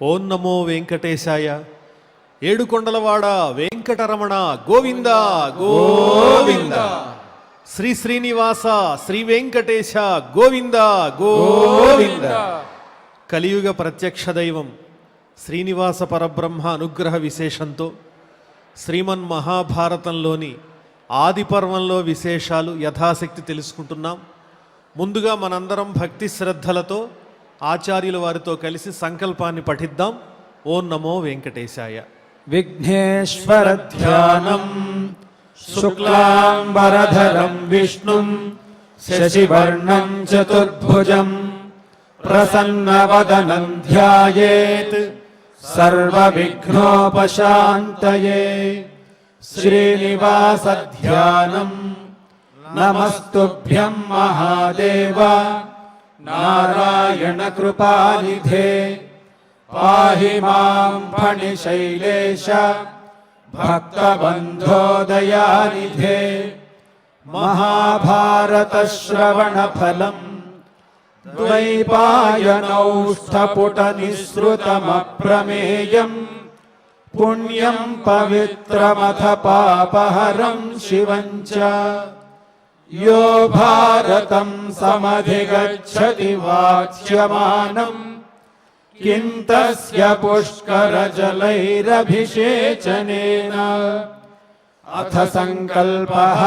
ఓం నమో వెంకటేశాయ. ఏడుకొండలవాడ వెంకటరమణ గోవింద గోవింద. శ్రీ శ్రీనివాస శ్రీ వెంకటేశ గోవింద గోవింద. కలియుగ ప్రత్యక్ష దైవం శ్రీనివాస పరబ్రహ్మ అనుగ్రహ విశేషంతో శ్రీమన్ మహాభారతంలోని ఆది పర్వంలో విశేషాలు యథాశక్తి తెలుసుకుంటున్నాం. ముందుగా మనందరం భక్తి శ్రద్ధలతో ఆచార్యుల వారితో కలిసి సంకల్పాన్ని పఠిద్దాం. ఓం నమో వెంకటేశాయ. విఘ్నేశ్వర ధ్యానం శుక్లాంబరధరం విష్ణుం శశివర్ణం చతుర్భుజం ప్రసన్నవదనం ధ్యాయేత్ సర్వవిఘ్నోపశాంతయే. శ్రీనివాస ధ్యానం. నమస్తుభ్యం మహాదేవ నారాయణ కృపానిధే. పాహి మాం ఫణిశైలేశ భక్తబంధో దయానిధే. మహాభారత శ్రవణ ఫలం ద్వైపాయనౌష్ఠపుట నిసృతమప్రమేయం. పుణ్యం పవిత్రమథ పాపహరం శివం చ. యో భారతం సమధిగచ్చతి వాచ్యమానం కిం తస్య పుష్కరజలైరభిషేచనేన. అథ సంకల్పః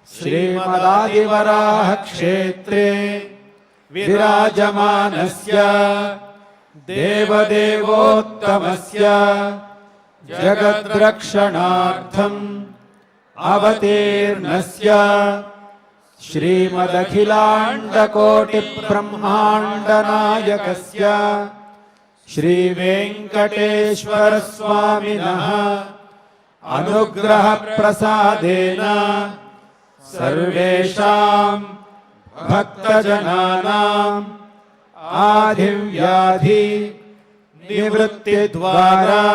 శ్రీమదాదివరాహ క్షేత్రే విరాజమానస్య దేవదేవోత్తమస్య జగద్రక్షణార్థం అవతీర్ణస్య శ్రీమదఖిలాండకోటి బ్రహ్మాండనాయకస్య శ్రీవేంకటేశ్వర స్వామినః అనుగ్రహ ప్రసాదేన సర్వేషాం భక్తజనానాం ఆదివ్యాధి నివృత్తి ద్వారా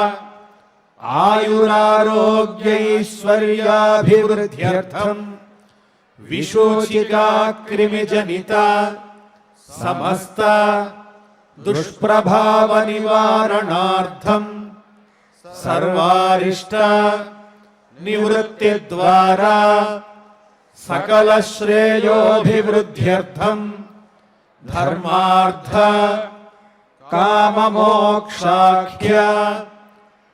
ఆయురారోగ్యైశ్వర్యాభివృద్ధ్యర్థం విశోచికా క్రిమిజనిత సమస్త దుష్ప్రభావ నివారణార్థం సర్వారిష్ట నివృత్తి ద్వారా సకల శ్రేయోభివృద్ధ్యర్థం ధర్మార్థ కామమోక్షాఖ్య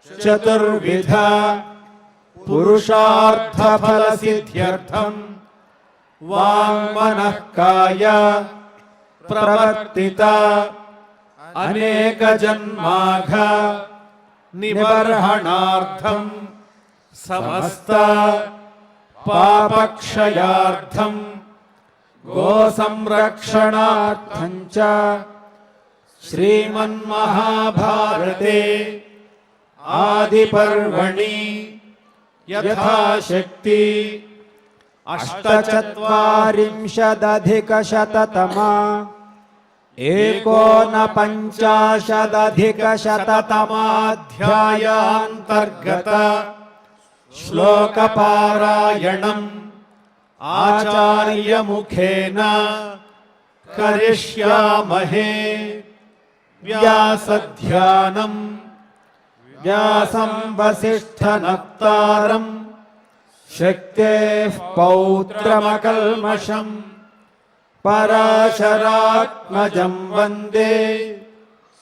చతుర్విధ పురుషార్థ ఫల సిద్ధ్యర్థం వాంగ్మనః కాయ ప్రవర్తిత అనేక జన్మాఘ నిబర్హణార్థం సమస్త పాపక్షయార్థం గో సంరక్షణార్థం చ శ్రీమన్మహాభారతే ఆది పర్వణి యథాశక్తి అష్టచత్వారింశదధికశతతమా ఏకోనపంచాశదధికశతతమాధ్యాయాంతర్గత శ్లోకపారాయణం ఆచార్యముఖేన కరిష్యామహే. వ్యాసధ్యానం వ్యాసం వసిష్ఠనప్తారం శక్తేః పౌత్రమకల్మషం పరాశరాత్మజం వందే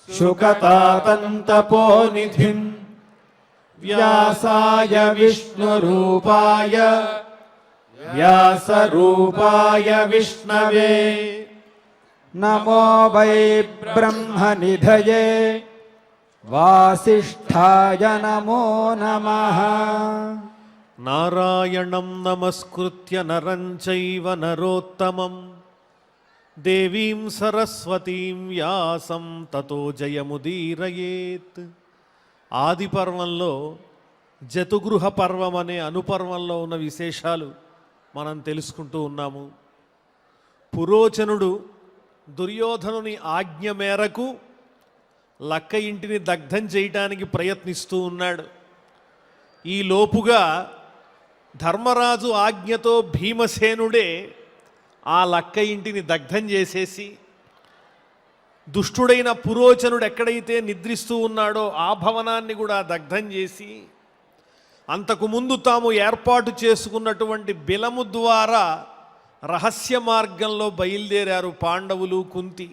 శుకతాతంతపోనిధిం. వ్యాసాయ విష్ణురూపాయ వ్యాసరూపాయ విష్ణవే నమో వై బ్రహ్మనిధయే వాసిష్ఠాయ నమో నమః. నారాయణం నమస్కృత్య నరం చైవ నరోత్తమం దేవీం సరస్వతీం వ్యాసం తతో జయముదీరయేత్. ఆది పర్వంలో జతుగృహ పర్వం అనే అనుపర్వంలో ఉన్న విశేషాలు మనం తెలుసుకుంటూ ఉన్నాము. పురోచనుడు దుర్యోధనుని ఆజ్ఞ మేరకు లక్క ఇంటిని దగ్ధం చేయటానికి ప్రయత్నిస్తూ ఉన్నాడు. ఈ లోపుగా ధర్మరాజు ఆజ్ఞతో భీమసేనుడే ఆ లక్క ఇంటిని దగ్ధం చేసేసి దుష్టుడైన పురోచనుడు ఎక్కడైతే నిద్రిస్తూ ఉన్నాడో ఆ భవనాన్ని కూడా దగ్ధం చేసి అంతకుముందు తాము ఏర్పాటు చేసుకున్నటువంటి బిలము ద్వారా రహస్య మార్గంలో బయలుదేరారు పాండవులు, కుంతి.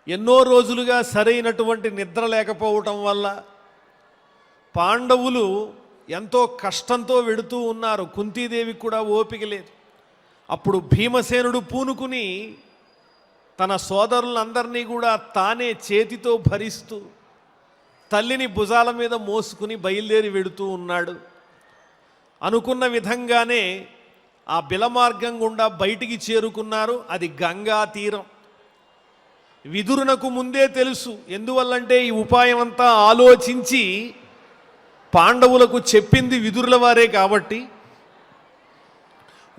ఎన్నో రోజులుగా సరైనటువంటి నిద్ర లేకపోవటం వల్ల పాండవులు ఎంతో కష్టంతో వెడుతూ ఉన్నారు. కుంతీదేవికి కూడా ఓపిక లేదు. అప్పుడు భీమసేనుడు పూనుకుని తన సోదరులందరినీ కూడా తానే చేతితో భరిస్తూ తల్లిని భుజాల మీద మోసుకుని బయలుదేరి వెడుతూ ఉన్నాడు. అనుకున్న విధంగానే ఆ బిలమార్గం గుండా బయటికి చేరుకున్నారు. అది గంగా తీరం. విదురునకు ముందే తెలుసు. ఎందువల్లంటే ఈ ఉపాయం అంతా ఆలోచించి పాండవులకు చెప్పింది విదురుల వారే కాబట్టి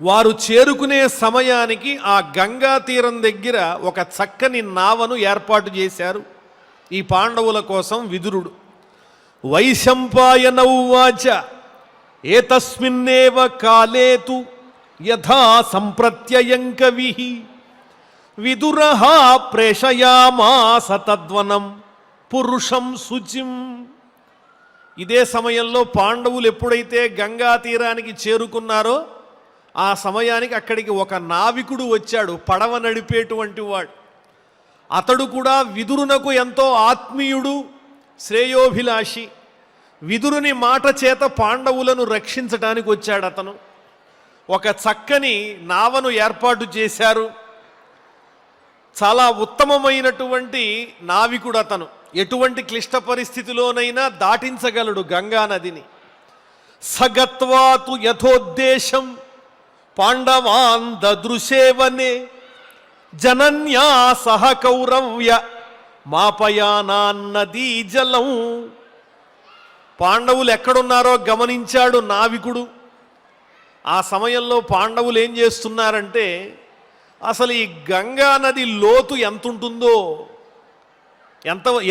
వారు చేరుకునే సమయానికి ఆ గంగా తీరం దగ్గర ఒక చక్కని నావను ఏర్పాటు చేశారు ఈ పాండవుల కోసం విదురుడు. వైశంపాయన ఉవాచ ఏతస్మిన్నేవ కాలేతు యథా సంప్రత్యయం కవిః విదురః ప్రేషయామాస తద్వనం పురుషం శుచిం. ఇదే సమయంలో పాండవులు ఎప్పుడైతే గంగా తీరానికి చేరుకున్నారో ఆ సమయానికి అక్కడికి ఒక నావికుడు వచ్చాడు, పడవ నడిపేటువంటి వాడు. అతడు కూడా విదురునకు ఎంతో ఆత్మీయుడు, శ్రేయోభిలాషి. విదురుని మాట చేత పాండవులను రక్షించడానికి వచ్చాడు అతను. ఒక చక్కని నావను ఏర్పాటు చేశారు. చాలా ఉత్తమమైనటువంటి నావికుడు అతను. ఎటువంటి క్లిష్ట పరిస్థితిలోనైనా దాటించగలడు గంగా నదిని. సగత్వాతు యథోద్దేశం పాండవాన్ దదృశేవనే జనన్యా సహ కౌరవ్య మాపయానాన్నదీ జలం. పాండవులు ఎక్కడున్నారో గమనించాడు నావికుడు. ఆ సమయంలో పాండవులు ఏం చేస్తున్నారంటే అసలు ఈ గంగా నది లోతు ఎంత ఉంటుందో,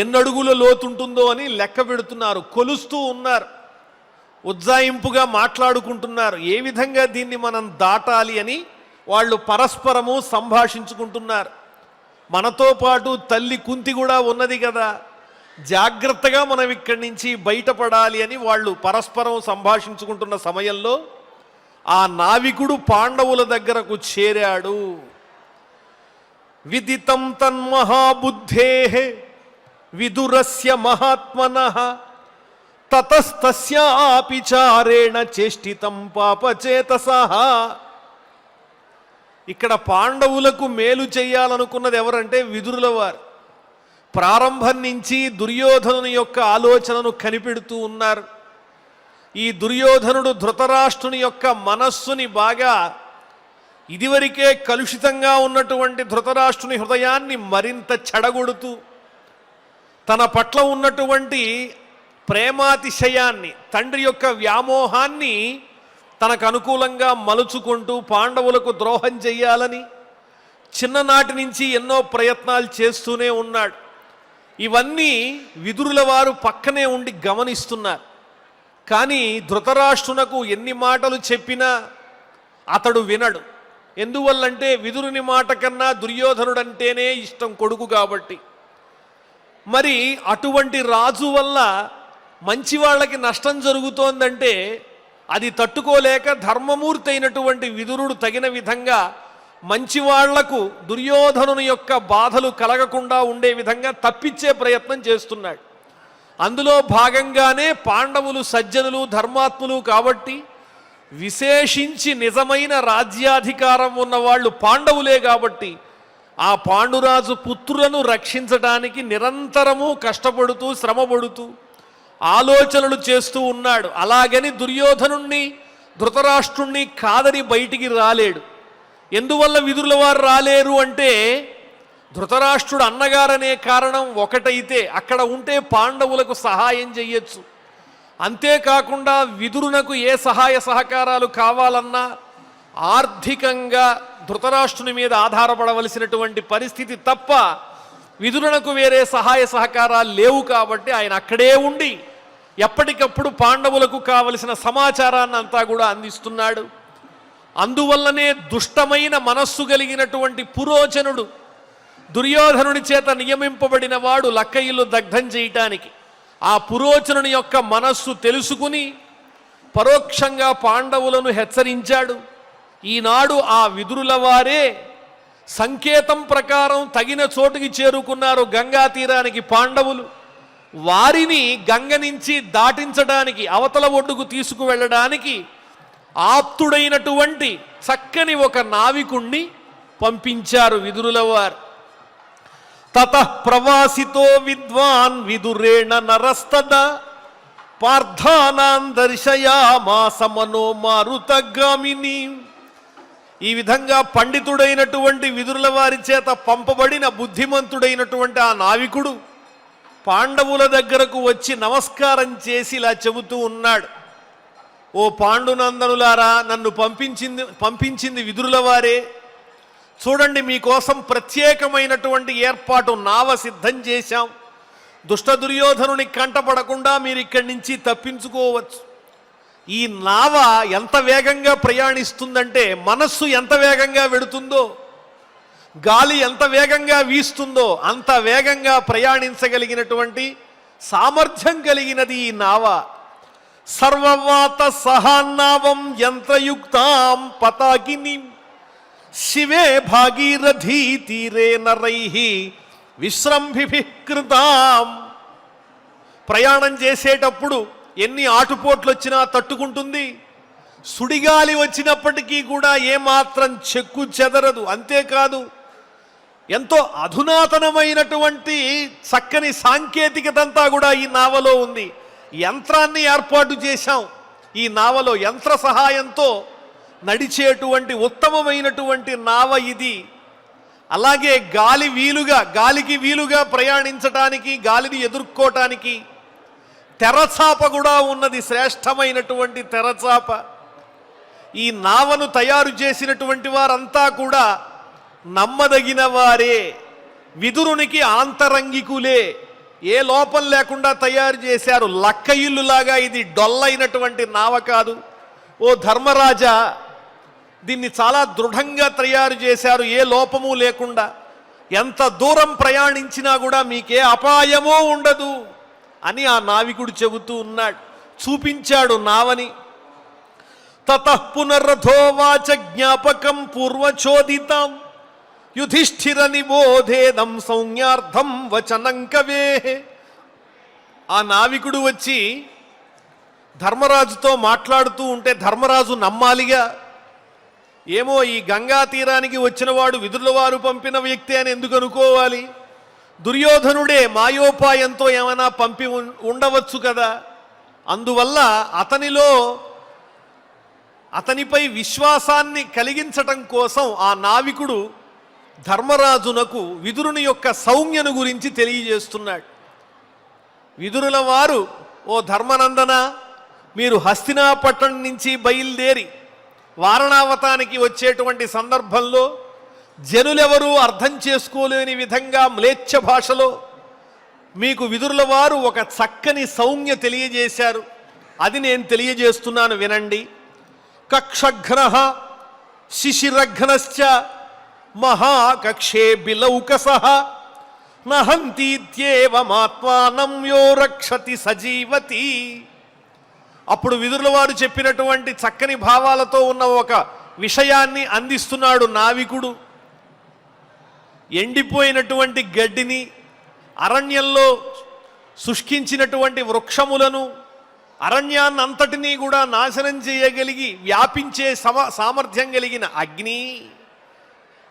ఎన్ని అడుగుల లోతు ఉంటుందో అని లెక్క పెడుతున్నారు, కొలుస్తూ ఉన్నారు. ఉజ్జాయింపుగా మాట్లాడుకుంటున్నారు. ఏ విధంగా దీన్ని మనం దాటాలి అని వాళ్ళు పరస్పరము సంభాషించుకుంటున్నారు. మనతో పాటు తల్లి కుంతి కూడా ఉన్నది కదా, జాగ్రత్తగా మనం ఇక్కడి నుంచి బయటపడాలి అని వాళ్ళు పరస్పరం సంభాషించుకుంటున్న సమయంలో ఆ నావికుడు పాండవుల దగ్గరకు చేరాడు. విదితం తన్మహాబుద్ధేః విదురస్య మహాత్మనః తతస్తస్యాపి చారేణ చేష్టితం పాపచేతసః. ఇక్కడ పాండవులకు మేలు చేయాలనుకున్నది ఎవరంటే విదురుల వారు. ప్రారంభం నుంచి దుర్యోధనుని యొక్క ఆలోచనను కనిపెడుతూ ఉన్నారు. ఈ దుర్యోధనుడు ధృతరాష్ట్రుని యొక్క మనస్సుని బాగా, ఇదివరకే కలుషితంగా ఉన్నటువంటి ధృతరాష్ట్రుని హృదయాన్ని మరింత చెడగొడుతూ తన పట్ల ఉన్నటువంటి ప్రేమాతిశయాన్ని, తండ్రి యొక్క వ్యామోహాన్ని తనకు అనుకూలంగా మలుచుకుంటూ పాండవులకు ద్రోహం చెయ్యాలని చిన్ననాటి నుంచి ఎన్నో ప్రయత్నాలు చేస్తూనే ఉన్నాడు. ఇవన్నీ విదురుల వారు పక్కనే ఉండి గమనిస్తున్నారు. కానీ ధృతరాష్ట్రునకు ఎన్ని మాటలు చెప్పినా అతడు వినడు. ఎందువల్లంటే విదురుని మాట కన్నా దుర్యోధనుడంటేనే ఇష్టం కొడుకు కాబట్టి. మరి అటువంటి రాజు వల్ల మంచి వాళ్ళకి నష్టం జరుగుతోందంటే అది తట్టుకోలేక ధర్మమూర్తి అయినటువంటి విదురుడు తగిన విధంగా మంచి వాళ్లకు దుర్యోధనుని యొక్క బాధలు కలగకుండా ఉండే విధంగా తప్పించే ప్రయత్నం చేస్తున్నాడు. అందులో భాగంగానే పాండవులు సజ్జనులు, ధర్మాత్ములు కాబట్టి విశేషించి నిజమైన రాజ్యాధికారం ఉన్నవాళ్ళు పాండవులే కాబట్టి ఆ పాండురాజు పుత్రులను రక్షించడానికి నిరంతరము కష్టపడుతూ శ్రమపడుతూ ఆలోచనలు చేస్తూ ఉన్నాడు. అలాగని దుర్యోధనుణ్ణి ధృతరాష్ట్రుణ్ణి కాదని బయటికి రాలేడు. ఎందువల్ల విదురుల వారు రాలేరు అంటే ధృతరాష్ట్రుడు అన్నగారనే కారణం ఒకటైతే అక్కడ ఉంటే పాండవులకు సహాయం చెయ్యొచ్చు. అంతేకాకుండా విదురునకు ఏ సహాయ సహకారాలు కావాలన్నా ఆర్థికంగా ధృతరాష్ట్రుని మీద ఆధారపడవలసినటువంటి పరిస్థితి తప్ప విదురునకు వేరే సహాయ సహకారాలు లేవు. కాబట్టి ఆయన అక్కడే ఉండి ఎప్పటికప్పుడు పాండవులకు కావలసిన సమాచారాన్ని అంతా కూడా అందిస్తున్నాడు. అందువల్లనే దుష్టమైన మనస్సు కలిగినటువంటి పురోచనుడు దుర్యోధనుని చేత నియమింపబడిన వాడు లక్కయ్యలు దగ్ధం చేయటానికి. ఆ పురోచనుని యొక్క మనస్సు తెలుసుకుని పరోక్షంగా పాండవులను హెచ్చరించాడు. ఈనాడు ఆ విదురుల వారే సంకేతం ప్రకారం తగిన చోటుకి చేరుకున్నారు గంగా తీరానికి పాండవులు. వారిని గంగ నుంచి దాటించడానికి, అవతల ఒడ్డుకు తీసుకువెళ్ళడానికి ఆప్తుడైనటువంటి చక్కని ఒక నావికుణ్ణి పంపించారు విదురుల వారు. తతః ప్రవాసితో విద్వాన్ విదురేణ నరస్తదా పార్థానాం దర్శయామాస మనో మారుతగామిని. ఈ విధంగా పండితుడైనటువంటి విదురుల వారి చేత పంపబడిన బుద్ధిమంతుడైనటువంటి ఆ నావికుడు పాండవుల దగ్గరకు వచ్చి నమస్కారం చేసి ఇలా చెబుతూ ఉన్నాడు, ఓ పాండునందనులారా, నన్ను పంపించింది విదురుల వారే. చూడండి, మీకోసం ప్రత్యేకమైనటువంటి ఏర్పాటు నావ సిద్ధం చేశాం. దుష్ట దుర్యోధనుని కంటపడకుండా మీరు ఇక్కడి నుంచి తప్పించుకోవచ్చు. ఈ నావ ఎంత వేగంగా ప్రయాణిస్తుందంటే మనస్సు ఎంత వేగంగా వెడుతుందో, గాలి ఎంత వేగంగా వీస్తుందో అంత వేగంగా ప్రయాణించగలిగినటువంటి సామర్థ్యం కలిగినది ఈ నావ. సర్వవాత సహాన్నావం యంత్రయుక్తాం పతాకిని శివే భాగీరథీ తీరే నరైః విశ్రంభిభిః కృతాం. ప్రయాణం చేసేటప్పుడు ఎన్ని ఆటుపోట్లు వచ్చినా తట్టుకుంటుంది. సుడిగాలి వచ్చినప్పటికీ కూడా ఏమాత్రం చెక్కు చెదరదు. అంతేకాదు, ఎంతో అధునాతనమైనటువంటి చక్కని సాంకేతికత అంతా కూడా ఈ నావలో ఉంది. యంత్రాన్ని ఏర్పాటు చేశాం ఈ నావలో. యంత్ర సహాయంతో నడిచేటువంటి ఉత్తమమైనటువంటి నావ ఇది. అలాగే గాలికి వీలుగా ప్రయాణించటానికి, గాలిని ఎదుర్కోవటానికి తెరచాప కూడా ఉన్నది, శ్రేష్టమైనటువంటి తెరచాప. ఈ నావను తయారు చేసినటువంటి వారంతా కూడా నమ్మదగిన వారే, విదురునికి ఆంతరంగికులే, ఏ లోపం లేకుండా తయారు చేశారు. లక్క ఇల్లులాగా ఇది డొల్లైనటువంటి నావ కాదు. ఓ ధర్మరాజా, దీన్ని చాలా దృఢంగా తయారు చేశారు, ఏ లోపము లేకుండా. ఎంత దూరం ప్రయాణించినా కూడా మీకే అపాయమో ఉండదు అని ఆ నావికుడు చెబుతూ ఉన్నాడు, చూపించాడు నావని. తతః పునర్రథోవాచ జ్ఞాపకం పూర్వచోదితాం యుధిష్ఠిర నిబోధేదం సౌజ్ఞార్థం వచనం కవే. ఆ నావికుడు వచ్చి ధర్మరాజుతో మాట్లాడుతూ ఉంటే ధర్మరాజు నమ్మాలిగా. ఏమో ఈ గంగా తీరానికి వచ్చినవాడు విదురుల వారు పంపిన వ్యక్తి అని ఎందుకు అనుకోవాలి? దుర్యోధనుడే మాయోపాయంతో ఏమైనా పంపి ఉండవచ్చు కదా. అందువల్ల అతనిపై విశ్వాసాన్ని కలిగించటం కోసం ఆ నావికుడు ధర్మరాజునకు విదురుని యొక్క సౌజ్ఞను గురించి తెలియజేస్తున్నాడు. విదురుల వారు, ఓ ధర్మనందన, మీరు హస్తినాపట్టణం నుంచి బయలుదేరి వారణావతానికి వచ్చేటువంటి సందర్భంలో జనులెవరూ అర్థం చేసుకోలేని విధంగా మ్లేచ్ఛ భాషలో మీకు విదురుల వారు ఒక చక్కని సౌజ్ఞ తెలియజేశారు. అది నేను తెలియజేస్తున్నాను, వినండి. కక్షఘ్నః శిశిరఘ్నశ్చ మహాకక్షే బిలౌకసః నహంతీత్యేవమాత్మానం యో రక్షతి సజీవతి. అప్పుడు విదురుల వారు చెప్పినటువంటి చక్కని భావాలతో ఉన్న ఒక విషయాన్ని అందిస్తున్నాడు నావికుడు. ఎండిపోయినటువంటి గడ్డిని, అరణ్యంలో శుష్కించినటువంటి వృక్షములను, అరణ్యాన్నంతటినీ కూడా నాశనం చేయగలిగి వ్యాపించే సామర్థ్యం కలిగిన అగ్ని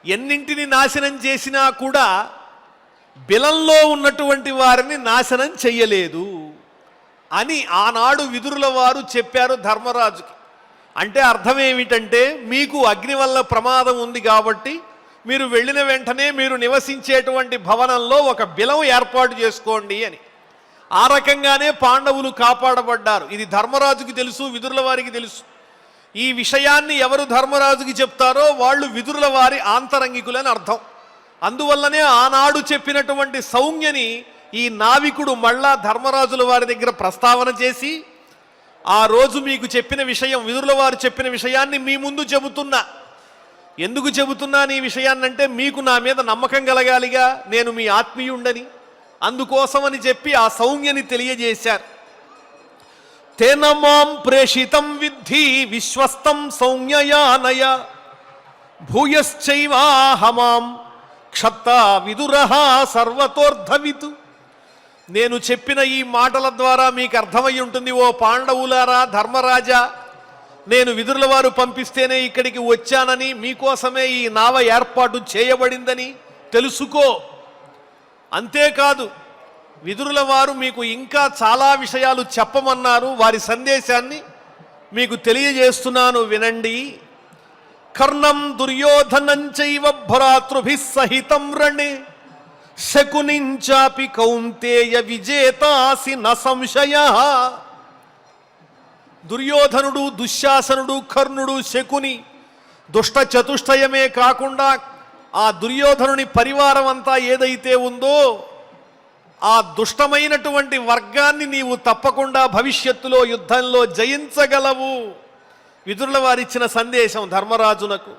ఎన్నింటిని నాశనం చేసినా కూడా బిలంలో ఉన్నటువంటి వారిని నాశనం చెయ్యలేదు అని ఆనాడు విదురుల వారు చెప్పారు ధర్మరాజుకి. అంటే అర్థం ఏమిటంటే, మీకు అగ్ని వల్ల ప్రమాదం ఉంది కాబట్టి మీరు వెళ్ళిన వెంటనే మీరు నివసించేటువంటి భవనంలో ఒక బిలం ఏర్పాటు చేసుకోండి అని. ఆ రకంగానే పాండవులు కాపాడబడ్డారు. ఇది ధర్మరాజుకి తెలుసు, విదురుల వారికి తెలుసు. ఈ విషయాన్ని ఎవరు ధర్మరాజుకి చెప్తారో వాళ్ళు విదురుల వారి ఆంతరంగికులని అర్థం. అందువల్లనే ఆనాడు చెప్పినటువంటి సౌజ్ఞని ఈ నావికుడు మళ్ళా ధర్మరాజుల వారి దగ్గర ప్రస్తావన చేసి, ఆ రోజు మీకు చెప్పిన విషయం, విదురుల వారు చెప్పిన విషయాన్ని మీ ముందు చెబుతున్నా. ఎందుకు చెబుతున్నాను ఈ విషయాన్నంటే మీకు నా మీద నమ్మకం కలగాలిగా, నేను మీ ఆత్మీయుండని. అందుకోసమని చెప్పి ఆ సౌజ్ఞని తెలియజేశారు. తేన మాం ప్రేషితం విద్ధి విశ్వస్తం సౌజ్ఞయానయ భూయశ్చైవాహమాం క్షత్త విదురః సర్వతోర్ధవితు. నేను చెప్పిన ఈ మాటల ద్వారా మీకు అర్థమై ఉంటుంది, ఓ పాండవులారా, ధర్మరాజా, నేను విదురుల వారు పంపిస్తేనే ఇక్కడికి వచ్చానని, మీకోసమే ఈ నావ ఏర్పాటు చేయబడిందని తెలుసుకో. అంతేకాదు, విదురుల వారు మీకు ఇంకా చాలా విషయాలు చెప్పమన్నారు. వారి సందేశాన్ని మీకు తెలియజేస్తున్నాను, వినండి. కర్ణం దుర్యోధనంచైవ భ్రాతృభిః సహితం రణే శకునించాపి కౌంతేయ విజేతాసి న సంశయః. దుర్యోధనుడు, దుశ్శాసనుడు, కర్ణుడు, శకుని దుష్ట చతుష్టయమే కాకుండా ఆ దుర్యోధనుని పరివారం అంతా ఏదైతే ఉందో ఆ దుష్టమైనటువంటి వర్గాన్ని నీవు తప్పకుండా భవిష్యత్తులో యుద్ధంలో జయించగలవు. విదురుల వారిచ్చిన సందేశం ధర్మరాజునకు.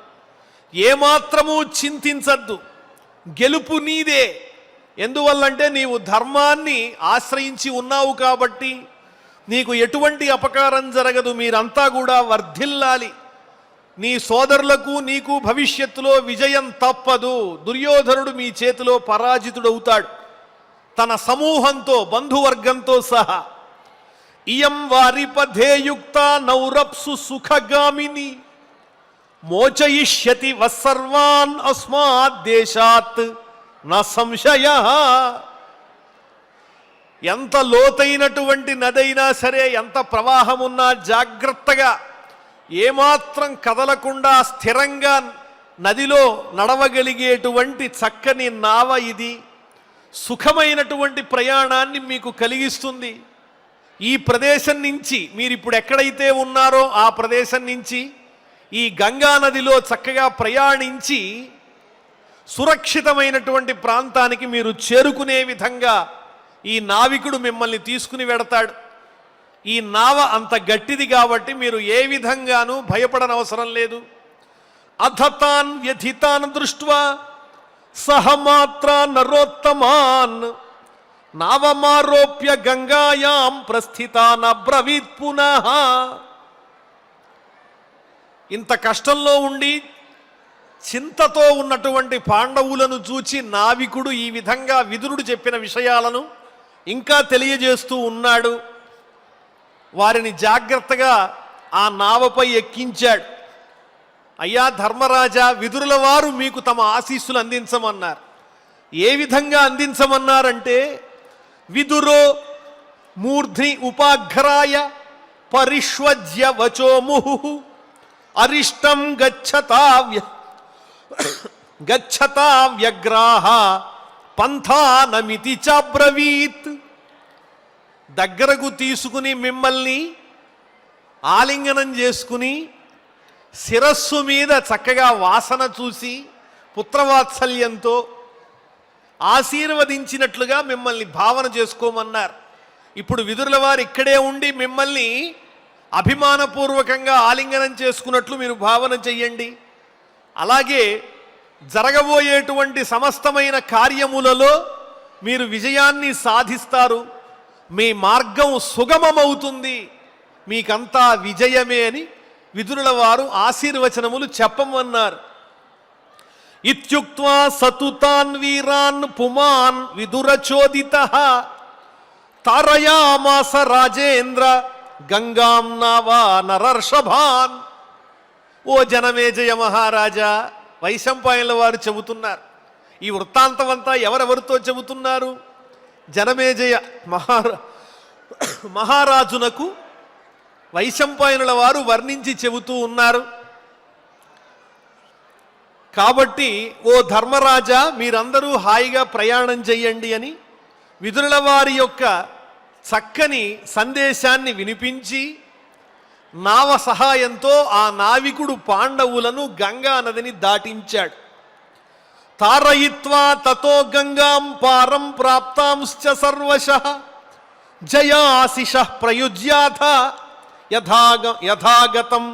ఏమాత్రమూ చింతించద్దు, గెలుపు నీదే. ఎందువల్లంటే నీవు ధర్మాన్ని ఆశ్రయించి ఉన్నావు కాబట్టి నీకు ఎటువంటి అపకారం జరగదు. మీరంతా కూడా వర్ధిల్లాలి. నీ సోదరులకు నీకు భవిష్యత్తులో విజయం తప్పదు. దుర్యోధనుడు మీ చేతిలో పరాజితుడవుతాడు, తన సమూహంతో, బంధువర్గంతో సహా. ఇయం వారిపథేయుక్త నౌరప్సు సుఖగామిని మోచయిష్యతి వస్సర్వాన్ అస్మాత్ దేశాత్ న సంశయః. ఎంత లోతైనటువంటి నదైనా సరే, ఎంత ప్రవాహమున్నా జాగ్రత్తగా, ఏమాత్రం కదలకుండా స్థిరంగా నదిలో నడవగలిగేటువంటి చక్కని నావ ఇది. సుఖమైనటువంటి ప్రయాణాన్ని మీకు కలిగిస్తుంది. ఈ ప్రదేశం నుంచి, మీరు ఇప్పుడు ఎక్కడైతే ఉన్నారో ఆ ప్రదేశం నుంచి ఈ గంగా నదిలో చక్కగా ప్రయాణించి సురక్షితమైనటువంటి ప్రాంతానికి మీరు చేరుకునే విధంగా ఈ నావికుడు మిమ్మల్ని తీసుకుని వెడతాడు. ఈ నావ అంత గట్టిది కాబట్టి మీరు ఏ విధంగానూ భయపడనవసరం లేదు. అధతాన్ వ్యథితాన్ దృష్ట్వా సహమాత్ర నరోత్తమాన్ నావమారోప్య గంగాయాం ప్రస్థితాన్ అబ్రవీత్ పునః. ఇంత కష్టంలో ఉండి చింతతో ఉన్నటువంటి పాండవులను చూచి నావికుడు ఈ విధంగా విదురుడు చెప్పిన విషయాలను ఇంకా తెలియజేస్తూ ఉన్నాడు. వారిని జాగ్రత్తగా ఆ నావపై ఎక్కించాడు. అయ్యా ధర్మరాజా, విదురుల వారు మీకు తమ ఆశీస్సులు అందించమన్నారు. ఏ విధంగా అందించమన్నారంటే, విదురో మూర్ధ్ని ఉపాఘ్రాయ పరిష్వజ్య వచో ముహు అరిష్టం గచ్చతా వ్యగ్రాహ పంథానమితి చాబ్రవీత్. దగ్గరకు తీసుకుని మిమ్మల్ని ఆలింగనం చేసుకుని శిరస్సు మీద చక్కగా వాసన చూసి పుత్రవాత్సల్యంతో ఆశీర్వదించినట్లుగా మిమ్మల్ని భావన చేసుకోమన్నారు. ఇప్పుడు విదురుల వారు ఇక్కడే ఉండి మిమ్మల్ని అభిమానపూర్వకంగా ఆలింగనం చేసుకున్నట్లు మీరు భావన చెయ్యండి. అలాగే జరగబోయేటువంటి సమస్తమైన కార్యములలో మీరు విజయాన్ని సాధిస్తారు. మీ మార్గం సుగమమవుతుంది, మీకంతా విజయమే అని విదురుల వారు ఆశీర్వచనములు చెప్పమన్నారు. ఇత్యుక్త్వా సతుతాన్ వీరాన్ పుమాన్ విదురచోదితః తారయామాస రాజేంద్ర గంగాం నావా నరర్షభాన్. ఓ జనమేజయ మహారాజా, వైశంపాయనుల వారు చెబుతున్నారు. ఈ వృత్తాంతం అంతా ఎవరెవరితో చెబుతున్నారు? జనమేజయ మహారాజునకు వైశంపాయనుల వారు వర్ణించి చెబుతూ ఉన్నారు. కాబట్టి ఓ ధర్మరాజా, మీరందరూ హాయిగా ప్రయాణం చెయ్యండి అని విదురుల వారి యొక్క చక్కని సందేశాన్ని వినిపించి నావ సహాయంతో ఆ నావికుడు పాండవులను గంగా నదిని దాటించాడు. తారయిత్వా తతో గంగాం పారం ప్రాప్తాంశ్చ సర్వశః జయాశిషః ప్రయుజ్యాథ యథాగతం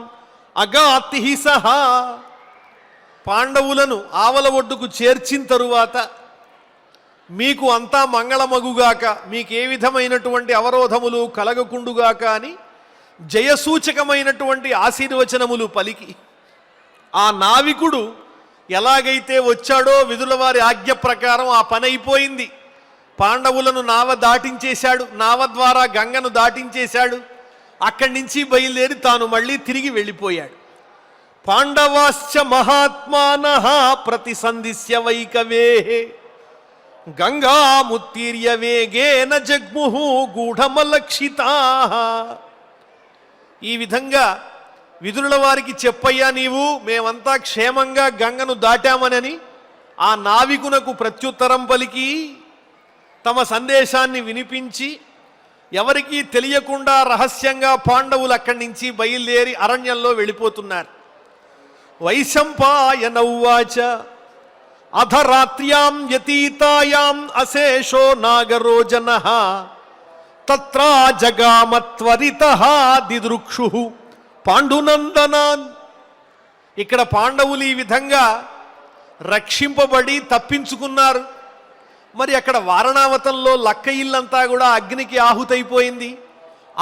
అగాతి సహా. పాండవులను ఆవల ఒడ్డుకు చేర్చిన తరువాత మీకు అంతా మంగళమగుగాక, మీకే విధమైనటువంటి అవరోధములు కలగకుండుగాక అని జయసూచకమైనటువంటి ఆశీర్వచనములు పలికి ఆ నావికుడు ఎలాగైతే వచ్చాడో విదుల వారి ఆజ్ఞ ప్రకారం ఆ పని అయిపోయింది. పాండవులను నావ దాటించేశాడు, నావ ద్వారా గంగను దాటించేశాడు. అక్కడి నుంచి బయలుదేరి తాను మళ్ళీ తిరిగి వెళ్ళిపోయాడు. పాండవాశ్చ మహాత్మానః ప్రతిసంధిస్య వైకవే గంగాముత్తీర్య వేగేన జగ్ముహు గూఢమలక్షితాః. ఈ విధంగా విదురుల వారికి చెప్పయ్యా, నీవు మేమంతా క్షేమంగా గంగను దాటామనని ఆ నావికునకు ప్రత్యుత్తరం పలికి తమ సందేశాన్ని వినిపించి ఎవరికీ తెలియకుండా రహస్యంగా పాండవులు అక్కడి నుంచి బయలుదేరి అరణ్యంలో వెళ్ళిపోతున్నారు. వైశంపాయన ఉవాచ అధరాత్ర్యాం యతీతాయాం అశేషో నాగరోజనః తత్రా జగామత్వరితః దిదృక్షు పాండునందనాన్. ఇక్కడ పాండవులు ఈ విధంగా రక్షింపబడి తప్పించుకున్నారు. మరి అక్కడ వారణావతంలో లక్క ఇల్లంతా కూడా అగ్నికి ఆహుతైపోయింది.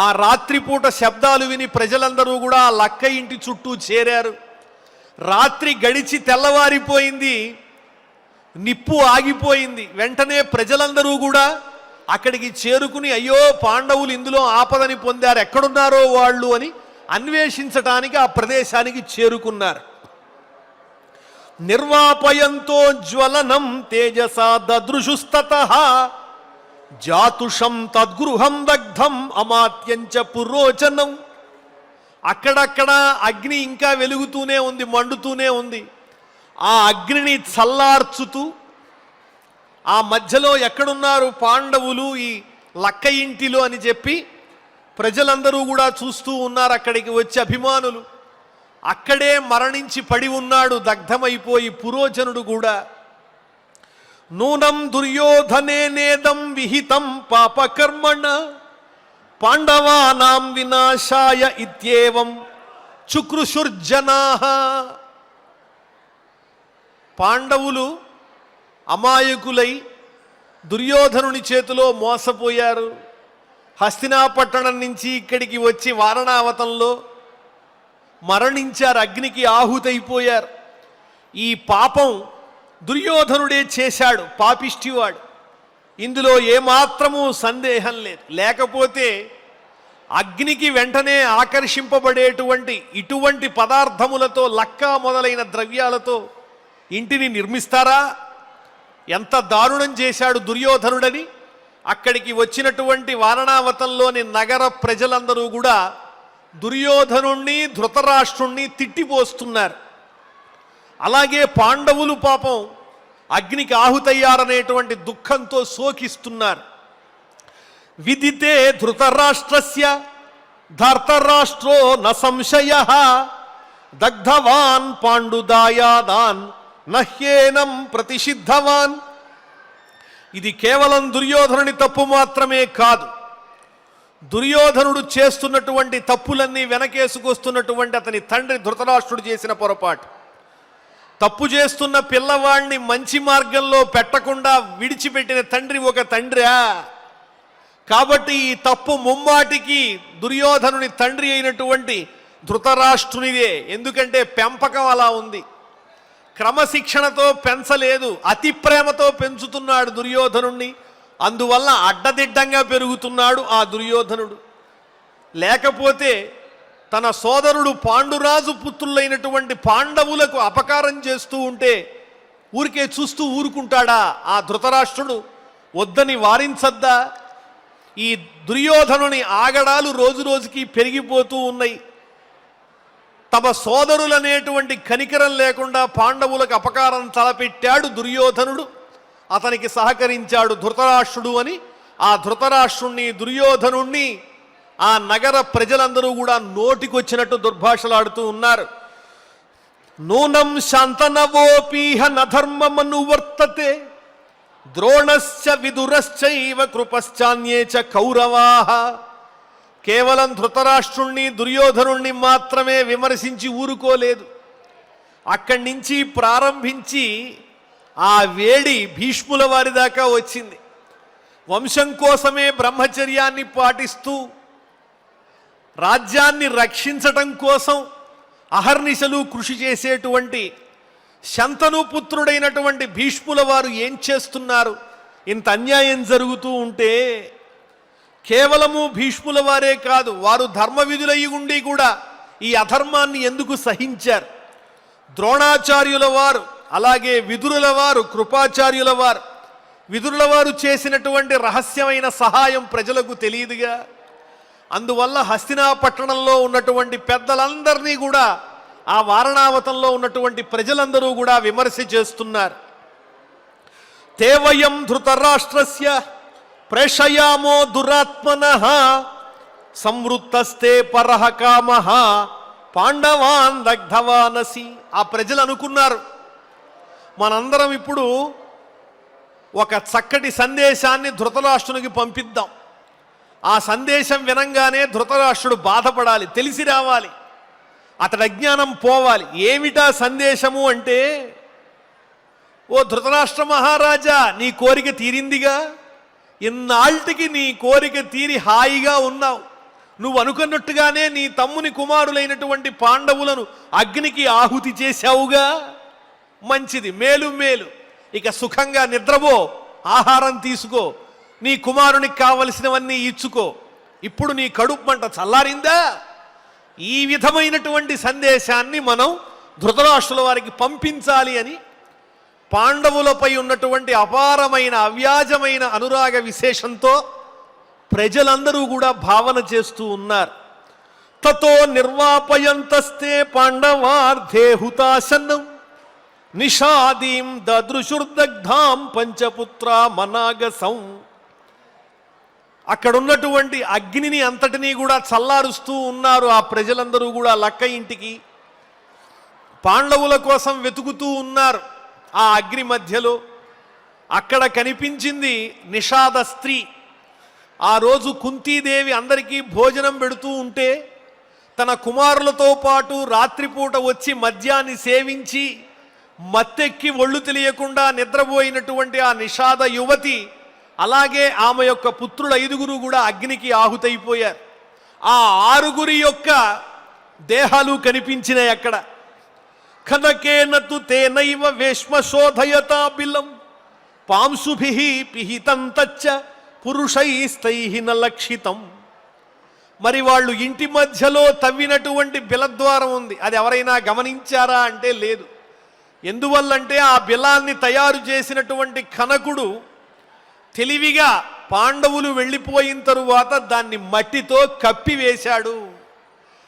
ఆ రాత్రిపూట శబ్దాలు విని ప్రజలందరూ కూడా ఆ లక్క ఇంటి చుట్టూ చేరారు. రాత్రి గడిచి తెల్లవారిపోయింది, నిప్పు ఆగిపోయింది. వెంటనే ప్రజలందరూ కూడా అక్కడికి చేరుకుని అయ్యో పాండవులు ఇందులో ఆపదని పొందారు, ఎక్కడున్నారో వాళ్ళు అని అన్వేషించటానికి ఆ ప్రదేశానికి చేరుకున్నారు. నిర్వాపయంతో జ్వలనం తేజసా దదృశుస్తతః జాతుషం తద్గృహం దగ్ధం అమాత్యంచ పురోచనం. అక్కడక్కడ అగ్ని ఇంకా వెలుగుతూనే ఉంది, మండుతూనే ఉంది. ఆ అగ్నిని చల్లార్చుతూ ఆ మధ్యలో ఎక్కడున్నారు పాండవులు ఈ లక్క ఇంటిలో అని చెప్పి ప్రజలందరూ కూడా చూస్తూ ఉన్నారు. అక్కడికి వచ్చి అభిమానులు అక్కడే మరణించి పడి ఉన్నాడు దగ్ధమైపోయి పురోచనుడు కూడా. నూనం దుర్యోధనే నేదం విహితం పాపకర్మణ పాండవానాం వినాశాయ ఇత్యేవం చుక్రుషుర్జనాః. పాండవులు అమాయకులై దుర్యోధనుని చేతిలో మోసపోయారు. హస్తినాపట్టణం నుంచి ఇక్కడికి వచ్చి వారణావతంలో మరణించారు, అగ్నికి ఆహుతైపోయారు. ఈ పాపం దుర్యోధనుడే చేశాడు, పాపిష్టివాడు. ఇందులో ఏమాత్రమూ సందేహం లేదు. లేకపోతే అగ్నికి వెంటనే ఆకర్షింపబడేటువంటి ఇటువంటి పదార్థములతో లక్క మొదలైన ద్రవ్యాలతో ఇంటిని నిర్మిస్తారా? ఎంత దారుణం చేశాడు దుర్యోధనుడని అక్కడికి వచ్చినటువంటి వారణావతంలోని నగర ప్రజలందరూ కూడా దుర్యోధనుణ్ణి ధృతరాష్ట్రుణ్ణి తిట్టిపోస్తున్నారు. అలాగే పాండవులు పాపం అగ్నికి ఆహుతయ్యారనేటువంటి దుఃఖంతో శోకిస్తున్నారు. విదితే ధృతరాష్ట్రస్య ధర్తరాష్ట్రో న సంశయః దగ్ధవాన్ పాండుదాయాదాన్ నహ్యేనం ప్రతిషిద్ధవాన్. ఇది కేవలం దుర్యోధనుని తప్పు మాత్రమే కాదు. దుర్యోధనుడు చేస్తున్నటువంటి తప్పులన్నీ వెనకేసుకొస్తున్నటువంటి అతని తండ్రి ధృతరాష్ట్రుడు చేసిన పొరపాటు. తప్పు చేస్తున్న పిల్లవాడిని మంచి మార్గంలో పెట్టకుండా విడిచిపెట్టిన తండ్రి ఒక తండ్రా? కాబట్టి ఈ తప్పు ముమ్మాటికి దుర్యోధనుని తండ్రి అయినటువంటి ధృతరాష్ట్రునిదే. ఎందుకంటే పెంపకం అలా ఉంది, క్రమశిక్షణతో పెంచలేదు, అతి ప్రేమతో పెంచుతున్నాడు దుర్యోధనుణ్ణి. అందువల్ల అడ్డదిడ్డంగా పెరుగుతున్నాడు ఆ దుర్యోధనుడు. లేకపోతే తన సోదరుడు పాండురాజు పుత్రులైనటువంటి పాండవులకు అపకారం చేస్తూ ఉంటే ఊరికే చూస్తూ ఊరుకుంటాడా ఆ ధృతరాష్ట్రుడు? వద్దని వారించద్దా? ఈ దుర్యోధనుని ఆగడాలు రోజు రోజుకి పెరిగిపోతూ ఉన్నాయి. తమ సోదరులనేటువంటి కనికరం లేకుండా పాండవులకు అపకారం తలపెట్టాడు దుర్యోధనుడు. అతనికి సహకరించాడు ధృతరాష్ట్రుడు అని ఆ ధృతరాష్ట్రుణ్ణి దుర్యోధనుణ్ణి ఆ నగర ప్రజలందరూ కూడా నోటికొచ్చినట్టు దుర్భాషలాడుతూ ఉన్నారు. నూనం శాంతనవోపీహ నధర్మమనువర్తతే ద్రోణశ్చ విదురశ్చైవ కృపశ్చాన్యే చ కౌరవాః. కేవలం ధృతరాష్ట్రుణ్ణి దుర్యోధనుణ్ణి మాత్రమే విమర్శించి ఊరుకోలేదు. అక్కడి నుంచి ప్రారంభించి ఆ వేడి భీష్ముల వారి దాకా వచ్చింది. వంశం కోసమే బ్రహ్మచర్యాన్ని పాటిస్తూ రాజ్యాన్ని రక్షించటం కోసం అహర్నిశలు కృషి చేసేటువంటి శంతను పుత్రుడైనటువంటి భీష్ముల వారు ఏం చేస్తున్నారు? ఇంత అన్యాయం జరుగుతూ ఉంటే కేవలము భీష్ముల వారే కాదు, వారు ధర్మ విధులయ్యి ఉండి కూడా ఈ అధర్మాన్ని ఎందుకు సహించారు? ద్రోణాచార్యుల వారు, అలాగే విదురుల వారు, కృపాచార్యుల వారు, విదురుల వారు చేసినటువంటి రహస్యమైన సహాయం ప్రజలకు తెలియదుగా. అందువల్ల హస్తినాపట్టణంలో ఉన్నటువంటి పెద్దలందరినీ కూడా, ఆ వారణావతంలో ఉన్నటువంటి ప్రజలందరూ కూడా విమర్శ చేస్తున్నారు. తేవయం ధృతరాష్ట్రస్య ప్రేషయామో దురాత్మనః సంవృత్తస్తే పరః కామః పాండవాన్ దగ్ధవానసి. ఆ ప్రజలు అనుకున్నారు, మనందరం ఇప్పుడు ఒక చక్కటి సందేశాన్ని ధృతరాష్ట్రునికి పంపిద్దాం. ఆ సందేశం వినంగానే ధృతరాష్ట్రుడు బాధపడాలి, తెలిసి రావాలి, అతడి అజ్ఞానం పోవాలి. ఏమిటా సందేశము అంటే, ఓ ధృతరాష్ట్ర మహారాజా, నీ కోరిక తీరిందిగా, ఇన్నాళ్ళకి నీ కోరిక తీరి హాయిగా ఉన్నావు. నువ్వు అనుకున్నట్టుగానే నీ తమ్ముని కుమారులైనటువంటి పాండవులను అగ్నికి ఆహుతి చేశావుగా, మంచిది, మేలు మేలు. ఇక సుఖంగా నిద్రపో, ఆహారం తీసుకో, నీ కుమారునికి కావలసినవన్నీ ఇచ్చుకో. ఇప్పుడు నీ కడుపు మంట చల్లారిందా? ఈ విధమైనటువంటి సందేశాన్ని మనం ధృతరాష్ట్రుల వారికి పంపించాలి అని పాండవులపై ఉన్నటువంటి అపారమైన అవ్యాజమైన అనురాగ విశేషంతో ప్రజలందరూ కూడా భావన చేస్తూ ఉన్నారు. తతో నిర్వాపయంతస్తే పాండవార్ధే హుతాశన్నం నిషాదీం దదృశుర్దగ్ధాం పంచపుత్ర మనాగసం. అక్కడున్నటువంటి అగ్నిని అంతటినీ కూడా చల్లారుస్తూ ఉన్నారు ఆ ప్రజలందరూ కూడా. లక్క ఇంటికి పాండవుల కోసం వెతుకుతూ ఉన్నారు. ఆ అగ్ని మధ్యలో అక్కడ కనిపించింది నిషాద స్త్రీ. ఆ రోజు కుంతీదేవి అందరికీ భోజనం పెడుతూ ఉంటే తన కుమారులతో పాటు రాత్రిపూట వచ్చి మద్యాన్ని సేవించి మత్తెక్కి ఒళ్ళు తెలియకుండా నిద్రపోయినటువంటి ఆ నిషాద యువతి, అలాగే ఆమె యొక్క పుత్రులు 5 కూడా అగ్నికి ఆహుతైపోయారు. ఆ 6 యొక్క దేహాలు కనిపించినాయి అక్కడ. కనకేనతు తేనైవ వేష్మ శోధయతా బిలం పాంసుభిః పిహితం తచ్చ పురుషైస్తైః న లక్షితం. మరి వాళ్ళు ఇంటి మధ్యలో తవ్వినటువంటి బిలద్వారం ఉంది, అది ఎవరైనా గమనించారా అంటే లేదు. ఎందువల్లంటే ఆ బిలాన్ని తయారు చేసినటువంటి కనకుడు తెలివిగా పాండవులు వెళ్ళిపోయిన తరువాత దాన్ని మట్టితో కప్పివేశాడు.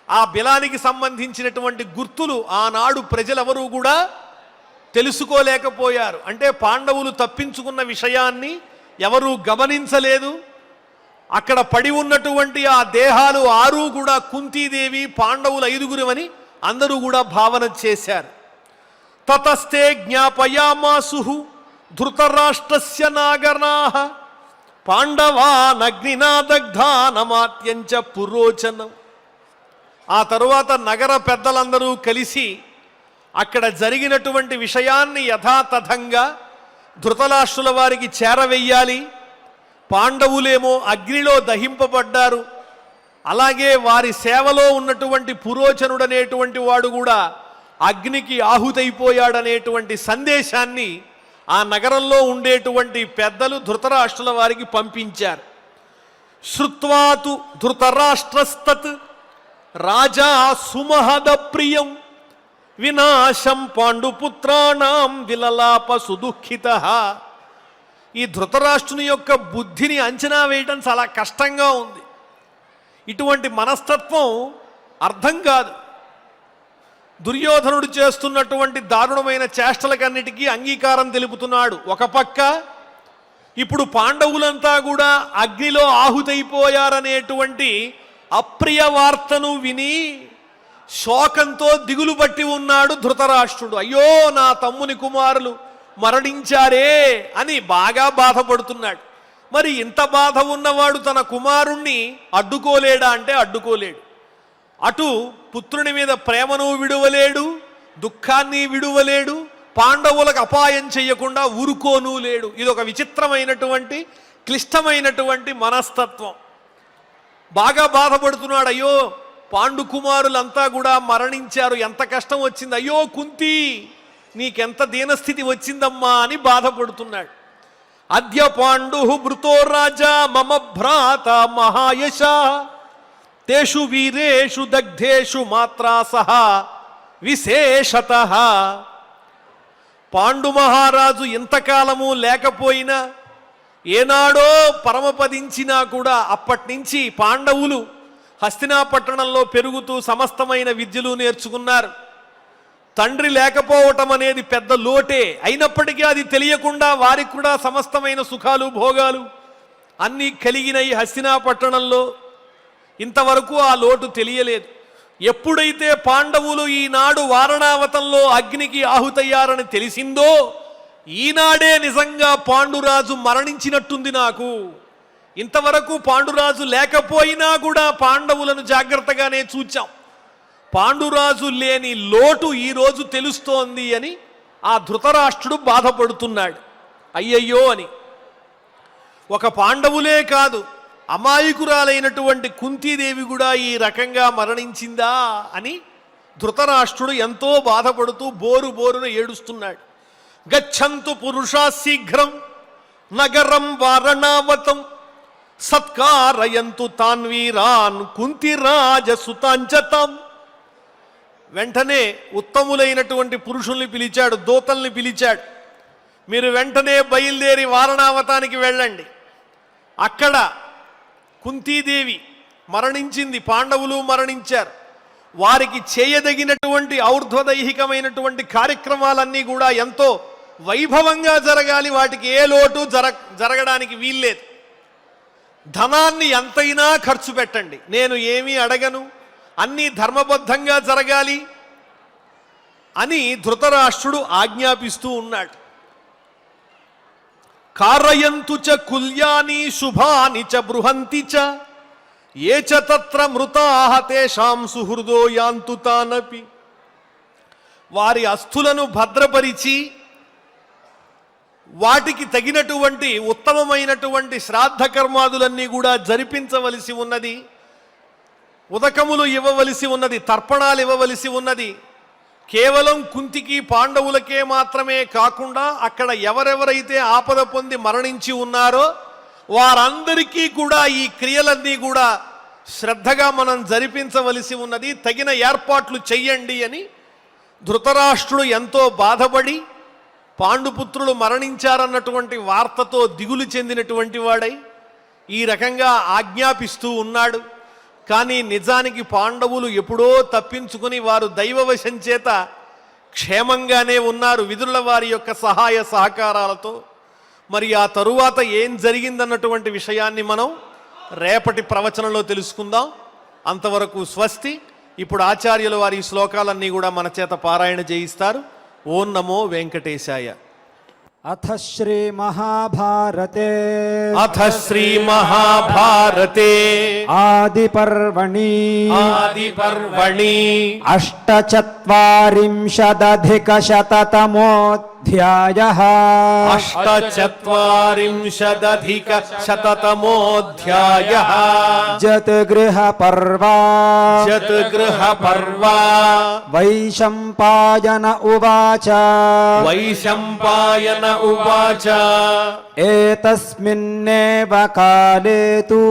ఆ బిలానికి సంబంధించినటువంటి గుర్తులు ఆనాడు ప్రజలెవరూ కూడా తెలుసుకోలేకపోయారు. అంటే పాండవులు తప్పించుకున్న విషయాన్ని ఎవరూ గమనించలేదు. అక్కడ పడి ఉన్నటువంటి ఆ దేహాలు 6 కూడా కుంతీదేవి, పాండవులు 5 అని అందరూ కూడా భావన చేశారు. తతస్తే జ్ఞాపయామాసుః ధృతరాష్ట్రస్య నాగనాః పాండవానగ్నినా దగ్ధానమాత్యంచ పురోచనం. ఆ తరువాత నగర పెద్దలందరూ కలిసి అక్కడ జరిగినటువంటి విషయాన్ని యథాతథంగా ధృతరాష్ట్రుల వారికి చేరవెయ్యాలి. పాండవులేమో అగ్నిలో దహింపబడ్డారు, అలాగే వారి సేవలో ఉన్నటువంటి పురోచనుడనేటువంటి వాడు కూడా అగ్నికి ఆహుతైపోయాడనేటువంటి సందేశాన్ని ఆ నగరంలో ఉండేటువంటి పెద్దలు ధృతరాష్ట్రుల వారికి పంపించారు. శ్రుత్వాతు ధృతరాష్ట్రస్తత్ రాజా సుమహద ప్రియం వినాశం పాండుపుత్రాణం విలలాప సుదుఃఖితః. ఈ ధృతరాష్ట్రుని యొక్క బుద్ధిని అంచనా వేయడం చాలా కష్టంగా ఉంది. ఇటువంటి మనస్తత్వం అర్థం కాదు. దుర్యోధనుడు చేస్తున్నటువంటి దారుణమైన చేష్టలకన్నిటికీ అంగీకారం తెలుపుతున్నాడు. ఒక పక్క ఇప్పుడు పాండవులంతా కూడా అగ్నిలో ఆహుతైపోయారనేటువంటి అప్రియ వార్తను విని శోకంతో దిగులు పట్టి ఉన్నాడు ధృతరాష్ట్రుడు. అయ్యో, నా తమ్ముని కుమారులు మరణించారే అని బాగా బాధపడుతున్నాడు. మరి ఇంత బాధ ఉన్నవాడు తన కుమారుణ్ణి అడ్డుకోలేడా అంటే అడ్డుకోలేడు. అటు పుత్రుని మీద ప్రేమను విడువలేడు, దుఃఖాన్ని విడువలేడు, పాండవులకు అపాయం చెయ్యకుండా ఊరుకోను లేడు. ఇది ఒక విచిత్రమైనటువంటి క్లిష్టమైనటువంటి మనస్తత్వం. బాగా బాధపడుతున్నాడు. అయ్యో పాండు కుమారులంతా కూడా మరణించారు, ఎంత కష్టం వచ్చింది, అయ్యో కుంతి నీకెంత దీనస్థితి వచ్చిందమ్మా అని బాధపడుతున్నాడు. అద్య పాండు మృతో రాజా మమ భ్రాత మహాయశ తేషు వీరేషు దగ్ధేషు మాత్రా సహా విశేషతః. పాండు మహారాజు ఇంతకాలము లేకపోయినా, ఏనాడో పరమపదించినా కూడా అప్పటి నుంచి పాండవులు హస్తినాపట్టణంలో పెరుగుతూ సమస్తమైన విద్యలు నేర్చుకున్నారు. తండ్రి లేకపోవటం అనేది పెద్ద లోటే అయినప్పటికీ అది తెలియకుండా వారికి కూడా సమస్తమైన సుఖాలు భోగాలు అన్నీ కలిగినాయి హస్తినాపట్టణంలో. ఇంతవరకు ఆ లోటు తెలియలేదు. ఎప్పుడైతే పాండవులు ఈనాడు వారణావతంలో అగ్నికి ఆహుతయ్యారని తెలిసిందో, ఈనాడే నిజంగా పాండురాజు మరణించినట్టుంది నాకు. ఇంతవరకు పాండురాజు లేకపోయినా కూడా పాండవులను జాగ్రత్తగానే చూచాం, పాండురాజు లేని లోటు ఈరోజు తెలుస్తోంది అని ఆ ధృతరాష్ట్రుడు బాధపడుతున్నాడు. అయ్యయ్యో అని. ఒక పాండవులే కాదు, అమాయకురాలైనటువంటి కుంతీదేవి కూడా ఈ రకంగా మరణించిందా అని ధృతరాష్ట్రుడు ఎంతో బాధపడుతూ బోరు బోరున ఏడుస్తున్నాడు. గచ్చంతు పురుషా శీఘ్రం నగరం వారణావతం సత్కారయంతు తాన్వీరాన్ కుంతిరాజసుతాంచతాం. వెంటనే ఉత్తములైనటువంటి పురుషుల్ని పిలిచాడు, దూతల్ని పిలిచాడు. మీరు వెంటనే బయలుదేరి వారణావతానికి వెళ్ళండి. అక్కడ కుంతీదేవి మరణించింది, పాండవులు మరణించారు. వారికి చేయదగినటువంటి ఔర్ధ్వదైహికమైనటువంటి కార్యక్రమాలన్నీ కూడా ఎంతో వైభవంగా జరగాలి. వాటికి ఏ లోటు జరగడానికి వీల్లేదు. ధనాన్ని ఎంతైనా ఖర్చు పెట్టండి, నేను ఏమీ అడగను, అన్నీ ధర్మబద్ధంగా జరగాలి అని ధృతరాష్ట్రుడు ఆజ్ఞాపిస్తూ ఉన్నాడు. కారయంతు చ కుల్యాని శుభాని చ బృహంతి చ ఏ చ తత్ర మృతాః తేషాం సుహృదో యాంతు తానపి. వారి అస్థులను భద్రపరిచి వాటికి తగినటువంటి ఉత్తమమైనటువంటి శ్రాద్ధ కర్మాదులన్నీ కూడా జరిపించవలసి ఉన్నది. ఉదకములు ఇవ్వవలసి ఉన్నది, తర్పణాలు ఇవ్వవలసి ఉన్నది. కేవలం కుంతికి పాండవులకే మాత్రమే కాకుండా అక్కడ ఎవరెవరైతే ఆపద పొంది మరణించి ఉన్నారో వారందరికీ కూడా ఈ క్రియలన్నీ కూడా శ్రద్ధగా మనం జరిపించవలసి ఉన్నది. తగిన ఏర్పాట్లు చెయ్యండి అని ధృతరాష్ట్రుడు ఎంతో బాధపడి, పాండుపుత్రులు మరణించారన్నటువంటి వార్తతో దిగులు చెందినటువంటి వాడై ఈ రకంగా ఆజ్ఞాపిస్తూ ఉన్నాడు. కానీ నిజానికి పాండవులు ఎప్పుడో తప్పించుకుని వారు దైవవశం చేత క్షేమంగానే ఉన్నారు విదురుల వారి యొక్క సహాయ సహకారాలతో. మరి ఆ తరువాత ఏం జరిగిందన్నటువంటి విషయాన్ని మనం రేపటి ప్రవచనంలో తెలుసుకుందాం. అంతవరకు స్వస్తి. ఇప్పుడు ఆచార్యుల వారి శ్లోకాలన్నీ కూడా మన చేత పారాయణ చేయిస్తారు. ఓం నమో వెంకటేశాయ. అథ శ్రీ మహాభారతే అథ శ్రీ మహాభారతే ఆది పర్వణి అష్టచత్వారింశదధికశతతమోऽధ్యాయః అష్టచత్వారింశదధికశతతమోऽధ్యాయః జతగృహ పర్వా వైశంపాయన ఉవాచ ఉవాచ ఏతస్మిన్నేవ కాలే తు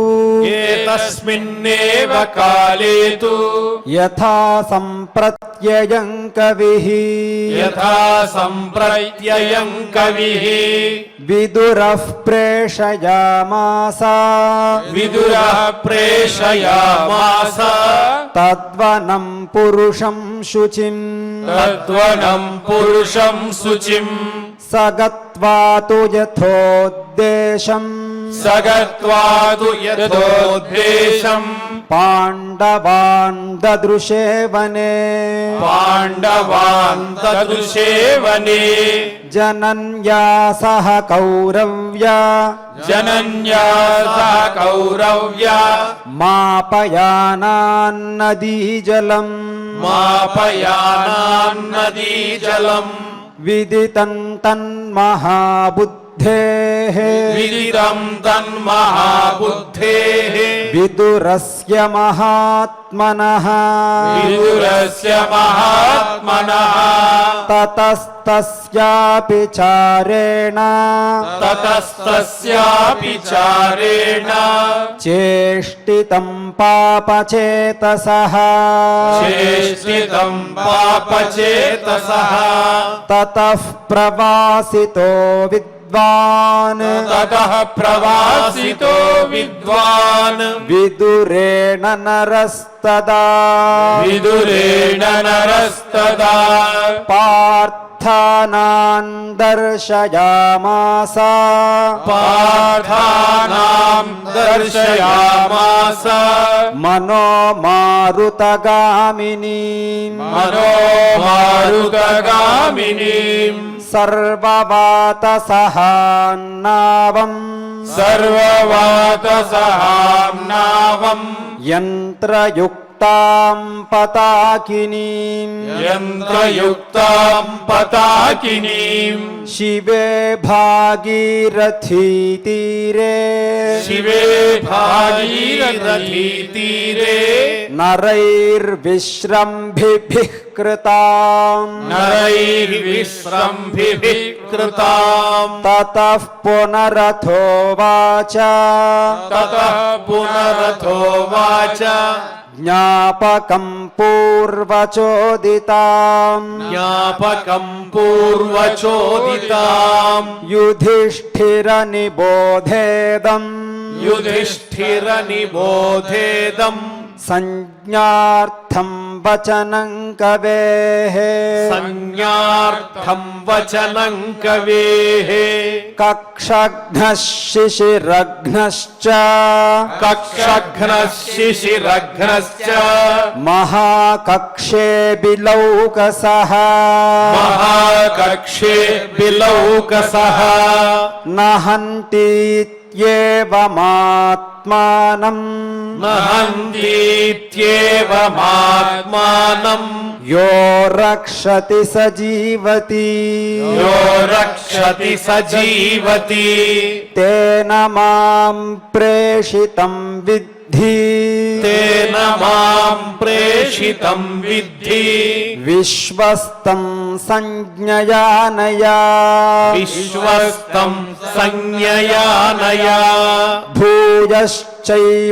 యథా సంప్రత్యయం కవిః విదురః ప్రేషయామాస తద్వనం పురుషం శుచిం సగత్వాతు యథోద్దేశం పాండవాన్ దదృశే వనే జనన్యా సహ కౌరవ్యా మాపయానాన్నదీ జలం మాపయానాన్నదీ జలం విదితం తన్మహాబుద్ధేః విదితం తన్మహాబుద్ధేః విదురస్య మహాత్మనః విదురస్య మహాత్మనః తతస్తస్యాపి చారేణ తతస్తస్యాపి చారేణ చేష్టితం పాపచేతసః చేష్టితం పాపచేతసః తతః ప్రవాసితో విద్వాన్ తతః ప్రవాసితో విద్వాన్ విదురేణ నరస్తదా విదురేణ నరస్తదా పార్థానాం దర్శయామాస పార్థానాం దర్శయామాస మనోమారుతగామినీం మనోమారుతగామినీం సర్వవాతసహాన్నావం సర్వవాతసహాంనావం యంత్రయుక్తాం పతాకినీం యంత్రయుక్తాం పతాకినీం శివే భాగీరథీ తీరే శివే భాగీరథీ తీరే నరైర్విశ్రంభిభిః కృతాం నరైర్విశ్రంభిభిః కృతాం తతః పునరథోవాచ తతః పునరథోవాచ జ్ఞాపకం పూర్వచోదితాం జ్ఞాపకం పూర్వచోదితాం యుధిష్ఠిర నిబోధేదం యుధిష్ఠిర నిబోధేదం సంజ్ఞార్థం వచనం కవేః సంజ్ఞార్థం వచనం కవేః కక్షఘ్నః శిశిరఘ్నశ్చ కక్షఘ్నః శిశిరఘ్నశ్చ మహాకక్షే బిలౌకసః మహాకక్షే బిలౌకసః నహంతీత్యేవమాత్మానం నహంతీత్యేవమాత్మానం యో రక్షతి స జీవతి యో రక్షతి స జీవతి తేన మాం ప్రేషితం విద్ధి తేన మాం ప్రేషితం విద్ధి విశ్వస్తం సంజ్ఞయానయా విశ్వస్తం సంజ్ఞయానయా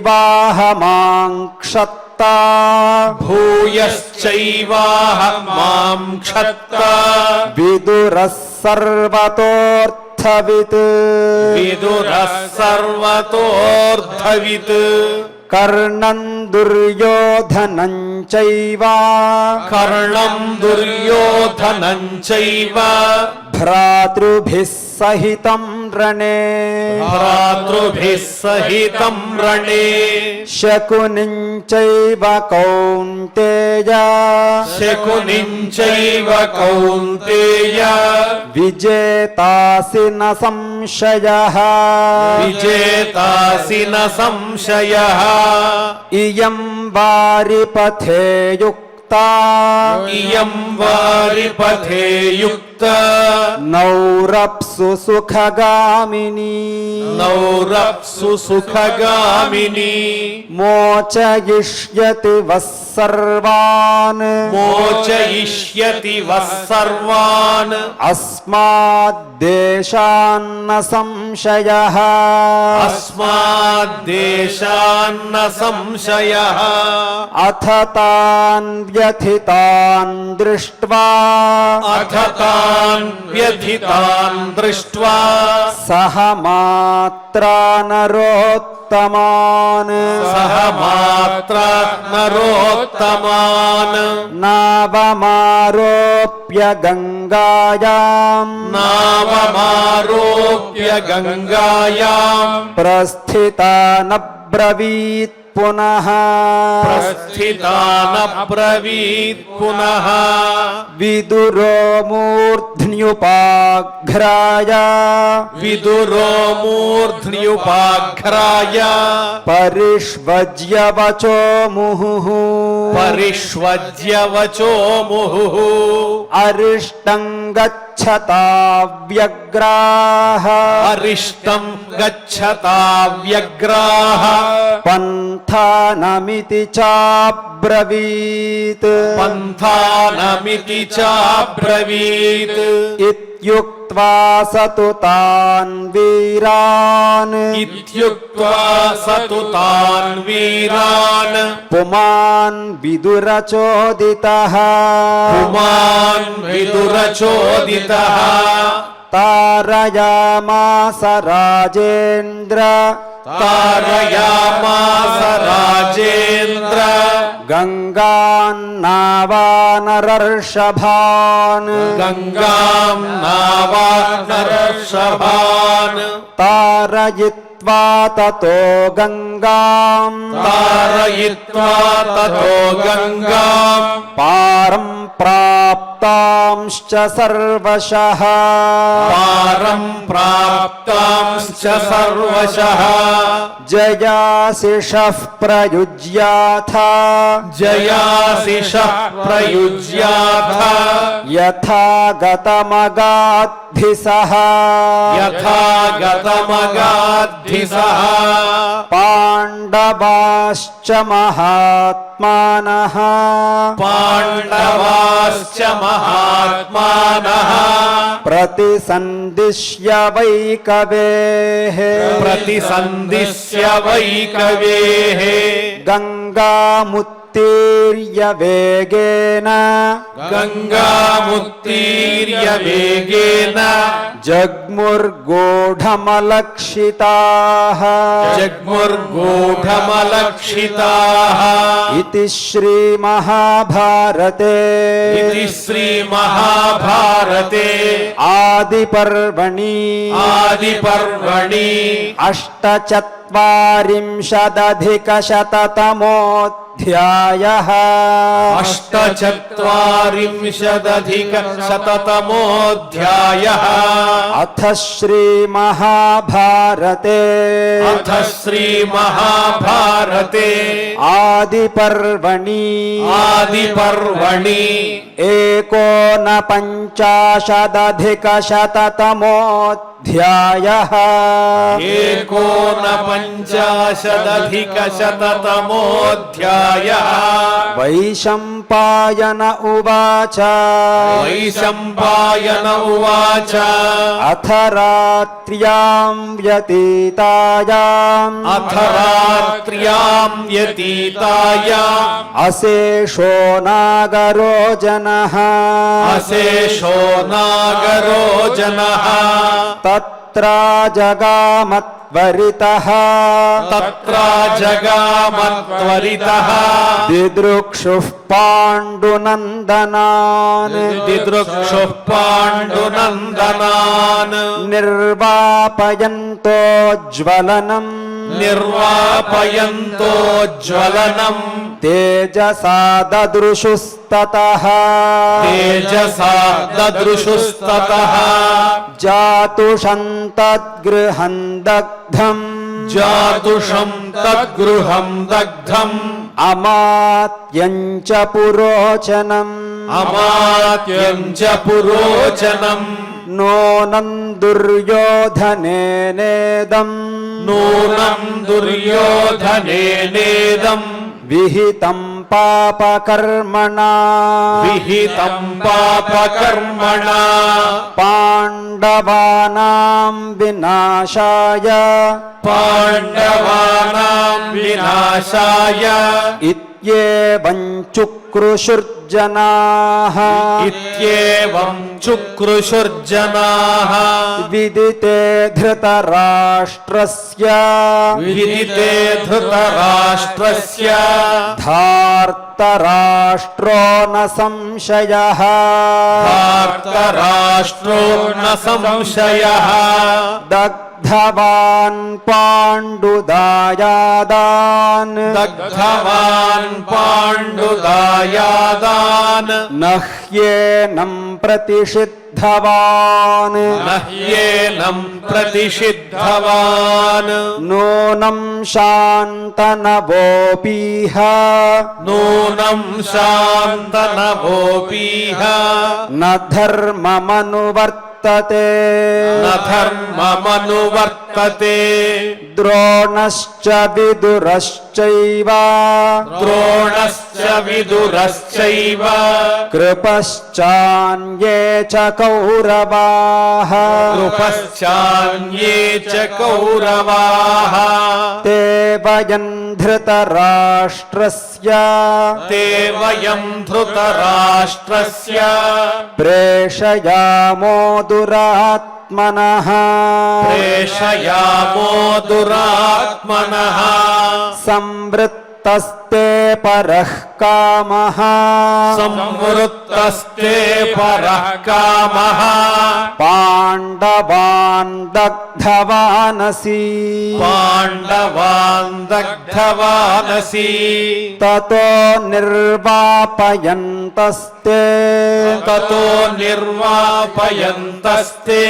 భూయశ్చైవాహమాం క్షత్తా భూయశ్చైవాహ మాం క్షత్తా విదురః సర్వతోర్థవిత్ విదురః సర్వతోర్థవిత్ కర్ణం దుర్యోధనం చైవ కర్ణం దుర్యోధనం చైవ భ్రాతృభిः సహితం రణే భ్రాతృభిः సహితం రణే శకునిం చైవ కౌంతేయ శకునిం చైవ కౌంతేయ విజేతాసి న సంశయః విజేతాసి న సంశయః ఇయం వారిపథే యుక్తా ఇయం వారిపథే యుక్త నౌరప్సు సుఖగామిని నౌరప్సు సుఖగామిని మోచయిష్యతి వః సర్వాన్ మోచయిష్యతి వః సర్వాన్ అస్మాద్దేశాన్న సంశయః అస్మాద్దేశాన్న సంశయః అథ తాన్ వ్యథితాన్ దృష్ట్వా అథ తాన్ వ్యథితాన్ దృష్ట్వా సహ మాత్రా నరోత్తమాన్ సహ మాత్ర నరోత్తమాన్ నావమారోప్య గంగాయాం నావమారోప్య గంగాయాం ప్రస్థితానబ్రవీత్ పునః ప్రస్థితానబ్రవీత్ పునః విదురో మూర్ధ్ని मूर्ध्न्युपाघ्राय విదురో మూర్ధ్న్యుపాఘ్రాయ परिष्वज्य वचो मुहुः పరిష్వజ్య వచో ముహుః अरिष्टं गच्छता व्यग्राः అరిష్టం గచ్చతా వ్యగ్రాః पन्थानमिति चाब्रवीत् పంథానమితి చాబ్రవీత్ इत्युक्त्वा स तु तान् वीरान् ఇత్యుక్త్వా సతు తాన్ వీరాన్ पुमान् विदुरचोदितः పుమాన్ విదురచోదితః तारयामास राजेन्द्र తారయామాస రాజేంద్ర गङ्गान्नावानरर्षभान् గంగాం నావానరషభాన్ तारयित्वा ततो गङ्गाम् తారయిత్వా తతో గంగాం पारं प्राप्तांश्च सर्वशः పారం ప్రాప్తాంశ్చ సర్వశః जयाशिषः प्रयुज्याथ జయాశిషః ప్రయుజ్యాథ यथा गतमगाद्भिसः యథా గతమగాద్భిసః पाण्डवाश्च महात्मानः పాండవాశ్చ మహాత్మానః प्रतिसन्दिश्य वैकवेः ప్రతిసందిశ్య వైకవేః गङ्गामुत्तीर्य वेगेन గంగాముత్తీర్య వేగేన जग्मुर्गूढमलक्षिताः జగ్ముర్గూఢమలక్షితాః इति श्रीमहाभारते ఇది శ్రీమహాభారతే आदिपर्वणि ఆదిపర్వణి अष्टचत्वारिंशदधिकशततमोऽध्यायः అష్టచత్వారింశదధిక శతతమోऽధ్యాయः अथ श्रीमहाभारते అథ శ్రీమహాభారతే आदिपर्वणि ఆదిపర్వణి एकोनपञ्चाशदधिकशततमोऽध्यायः ఏకోనపంచాశదధిక శతతమోऽధ్యాయः वैशम्पायन उवाच వైశంపాయన ఉవాచ अथ रात्र्यां व्यतीतायाम् అథ రాత్ర్యాం యతీతాయ अशेषो नागरो जनः అశేషో నాగరో జనః तत्र जगामत्वरितः తత్ర జగామత్వరితః दिदृक्षुः पाण्डुनन्दनान् दिदृक्षुः पाण्डुनन्दनान् निर्वापयन्तोज्ज्वलनम् निर्वापयन्तोज्ज्वलनम् तेजसा ददृशुस्ततः तेजसा ददृशुस्ततः जातुषं तद्गृहं दग्धम् जातुषं तद्गृहं दग्धम् अमात्यं च पुरोचनम् अमात्यं च पुरोचनम् नूनं दुर्योधनेनेदम् नूनं दुर्योधनेनेदम् विहितं पापकर्मणा विहितं पापकर्मणा पाण्डवानां विनाशाय पाण्डवानां विनाशाय इत्येवं चुक्रुषुर्जनाः इत्येवं चुक्रुषुर्जनाः विदिते धृतराष्ट्रस्य विदिते धृतराष्ट्रस्य धार्तराष्ट्रो न संशयः धार्तराष्ट्रो न संशयः दग्धवान् पाण्डुदायादान् दग्धवान् पाण्डुदायादान् प्रतिषिद्धवान् न ह्येनं प्रतिषिद्धवान् न ह्येनं प्रतिषिद्धवान् नूनं शान्तनवोऽपीह नूनं शान्तनवोऽपीह न धर्ममनुवर्तते न धर्ममनुवर्तते द्रोणश्च विदुरश्चैव द्रोणश्च विदुरश्चैव कृपश्चान्ये च कौरवाः कृपश्चान्ये च कौरवाः ते वयं धृतराष्ट्रस्य ते वयं धृतराष्ट्रस्य प्रेषयामो दुरात्मनः प्रेषयामो दुरात्मनः संवृत्तस्ते परः कामः संवृत्तस्ते परः कामः पाण्डवान् दग्धवानसि पाण्डवान् दग्धवानसि ततो निर्वापयन्तस्ते ततो निर्वापयन्तस्ते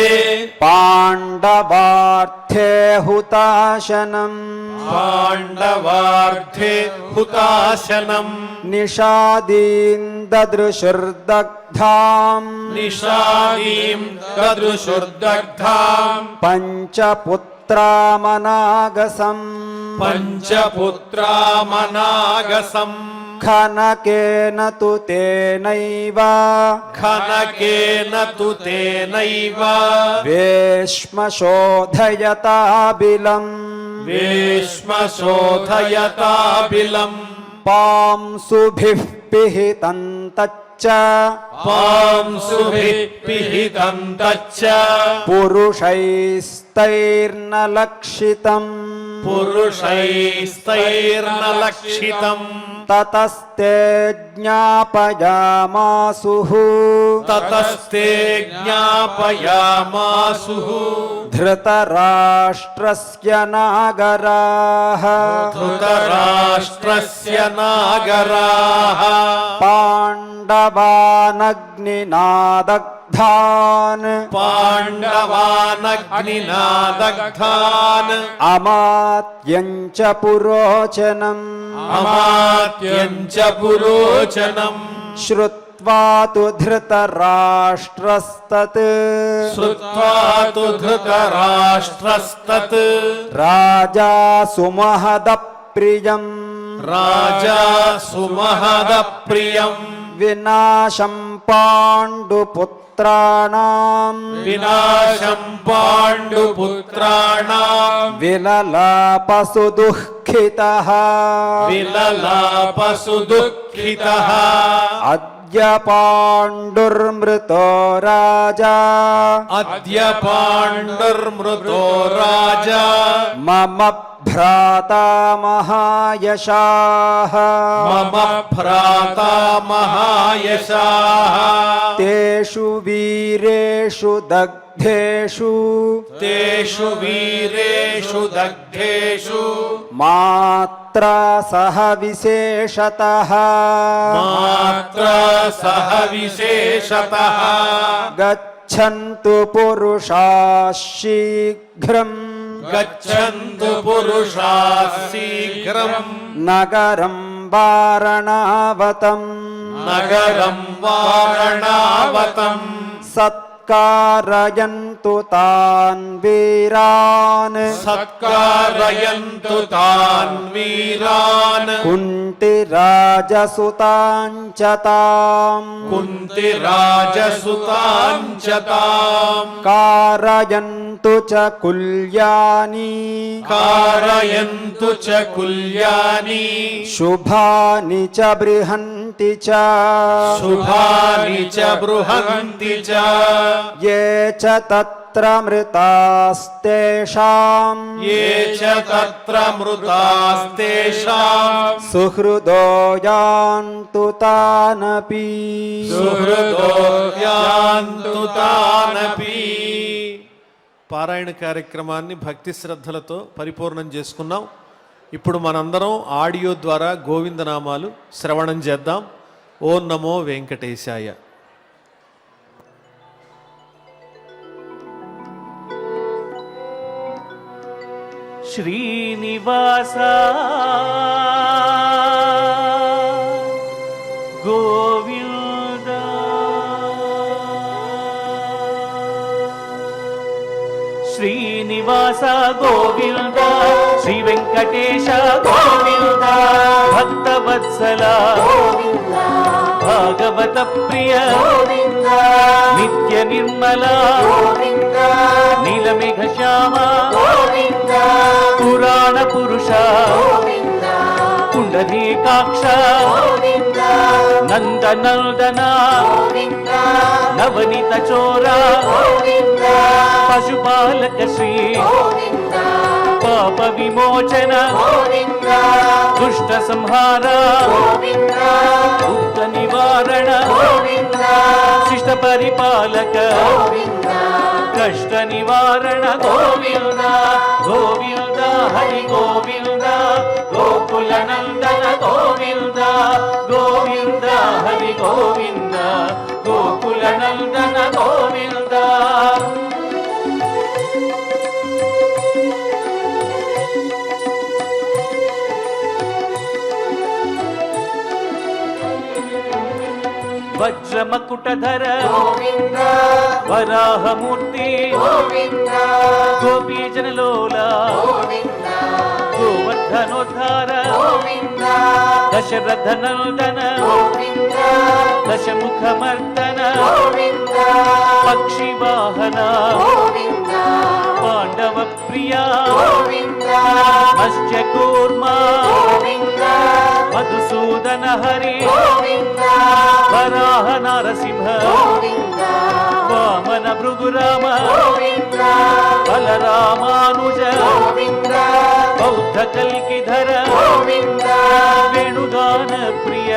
पाण्डवार्थे हुताशनम् पाण्डवार्थे हुताशनम् निषादीन् ददृशुर्दग्धाम् निषादीं ददृशुर्दग्धाम् पञ्चपुत्रामनागसम् पञ्चपुत्रामनागसम् खनकेन तु तेनैव खनकेन तु तेनैव वेश्मशोधयताबिलम् वेश्मशोधयताबिलम् पांसुभिः पिहितं तच्च पांसुभिः पिहितं तच्च पुरुषैस्तैर्न लक्षितम् पुरुषैस्तैर्न लक्षितम् ततस्ते ज्ञापयामासुः ततस्ते ज्ञापयामासुः धृतराष्ट्रस्य नागराः धृतराष्ट्रस्य नागराः पाण्डवानग्निना दग्धान् पाण्डवानग्निना दग्धान् अमात्यञ्च पुरोचनम् अमात्यञ्च पुरोचनम् श्रुत्वा तु धृतराष्ट्रस्तत् श्रुत्वा तु धृतराष्ट्रस्तत् राजा सुमहदप्रियम् राजा सुमहदप्रियम् विनाशं पाण्डुपुत्राणाम् विनाशं पाण्डुपुत्राणाम् विललापसु दुःखितः विललापसु दुःखितः अद्य पाण्डुर्मृतो राजा अद्य पाण्डुर्मृतो राजा मम भ्राता महायशाः मम भ्राता महायशाः तेषु वीरेषु दग्धेषु तेषु वीरेषु दग्धेषु मात्रा सह विशेषतः मात्रा सह विशेषतः गच्छन्तु पुरुषाः शीघ्रम् गच्छन्तु पुरुषाः शीघ्रम् नगरं वारणावतम् नगरं वारणावतम् सत्कारयन्तु तान् वीरान् सत्कारयन्तु तान् वीरान् कुन्तिराजसुतान् च ताम् कुन्तिराजसुतान् च ताम् कारयन्तु च कुल्यानि कारयन्तु च कुल्यानि शुभानि च बृहन्ति च शुभानि च बृहन्ति च ये च तत्र मृतास्तेषाम् ये च तत्र मृतास्तेषाम् सुहृदो यान्तु तानपि సుహృదో యాంతు తానపి. పారాయణ కార్యక్రమాన్ని భక్తి శ్రద్ధలతో పరిపూర్ణం చేసుకున్నాం. ఇప్పుడు మనందరం ఆడియో ద్వారా గోవిందనామాలు శ్రవణం చేద్దాం. ఓం నమో వెంకటేశాయ. శ్రీనివాస గోవింద శ్రీనివాస గోవింద శ్రీ వెంకటేశ గోవింద భక్తవత్సల భాగవత ప్రియ నిత్య నిర్మల నీలమేఘ శ్యామ పురాణ పురుష పుండరీకాక్ష నందనందన నవనీత చోర పశుపాలక శ్రీ పాప విమోచన దుష్ట సంహార దుఃఖ నివారణ శిష్ట పరిపాలక కష్ట నివారణ గోవింద గోవింద హరి గోవింద గోకుల నందన గోవింద గోవింద హరి గోవింద గోకుల నందన గోవింద. వజ్రమకుటధర వరాహమూర్తి గోపీజనలోల గోవర్ధనోద్ధార దశరథ నందన దశముఖమర్దన పక్షి వాహన పాండవ ప్రియ మత్స్య కూర్మ మధుసూదన హరి వరాహ నరసింహ వామన భృగురామ బలరామానుజ బౌద్ధ కల్కిధర వేణుగాన ప్రియ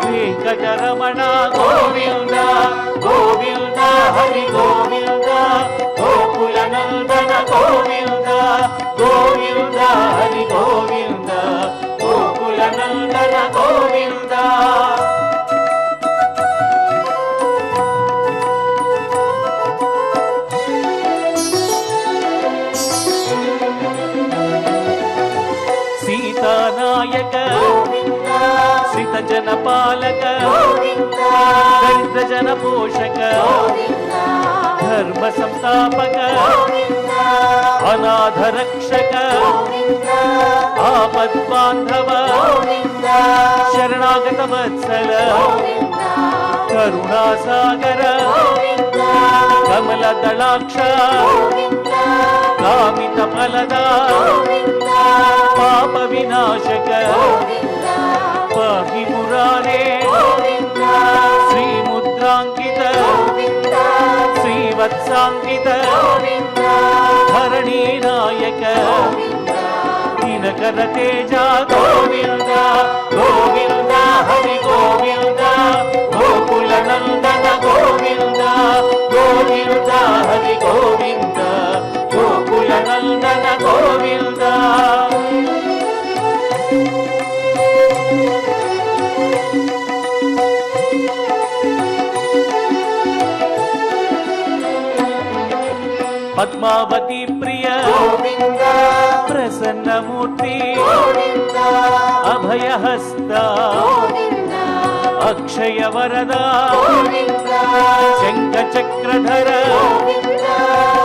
వెంకటరమణ గోవింద గోవింద హరి గోవింద గోకుల నందన గోవింద గోవింద హరి గోవింద గోకుల నందన గోవింద. సీతానాయక శ్రిత జన పాలక దరిద్ర జన పోషక ధర్మ సంస్థాపక అనాథ రక్షక ఆపద్ బాంధవ శరణాగత వత్సల కరుణాసాగర కమల దళాక్ష కామిత ఫలద పాప వినాశక పాహి మురారే శ్రీముద్రాంకిత శ్రీవత్సాంకిత ధరణీ నాయక దినకర తేజ గోవింద గోవింద హరి గోవింద గోకుల నందన గోవింద గోవింద హరి గోవింద గోకుల నందన గోవింద. పద్మావతి ప్రియ ప్రసన్నమూర్తి అభయహస్త అక్షయ వరద శంఖ చక్రధర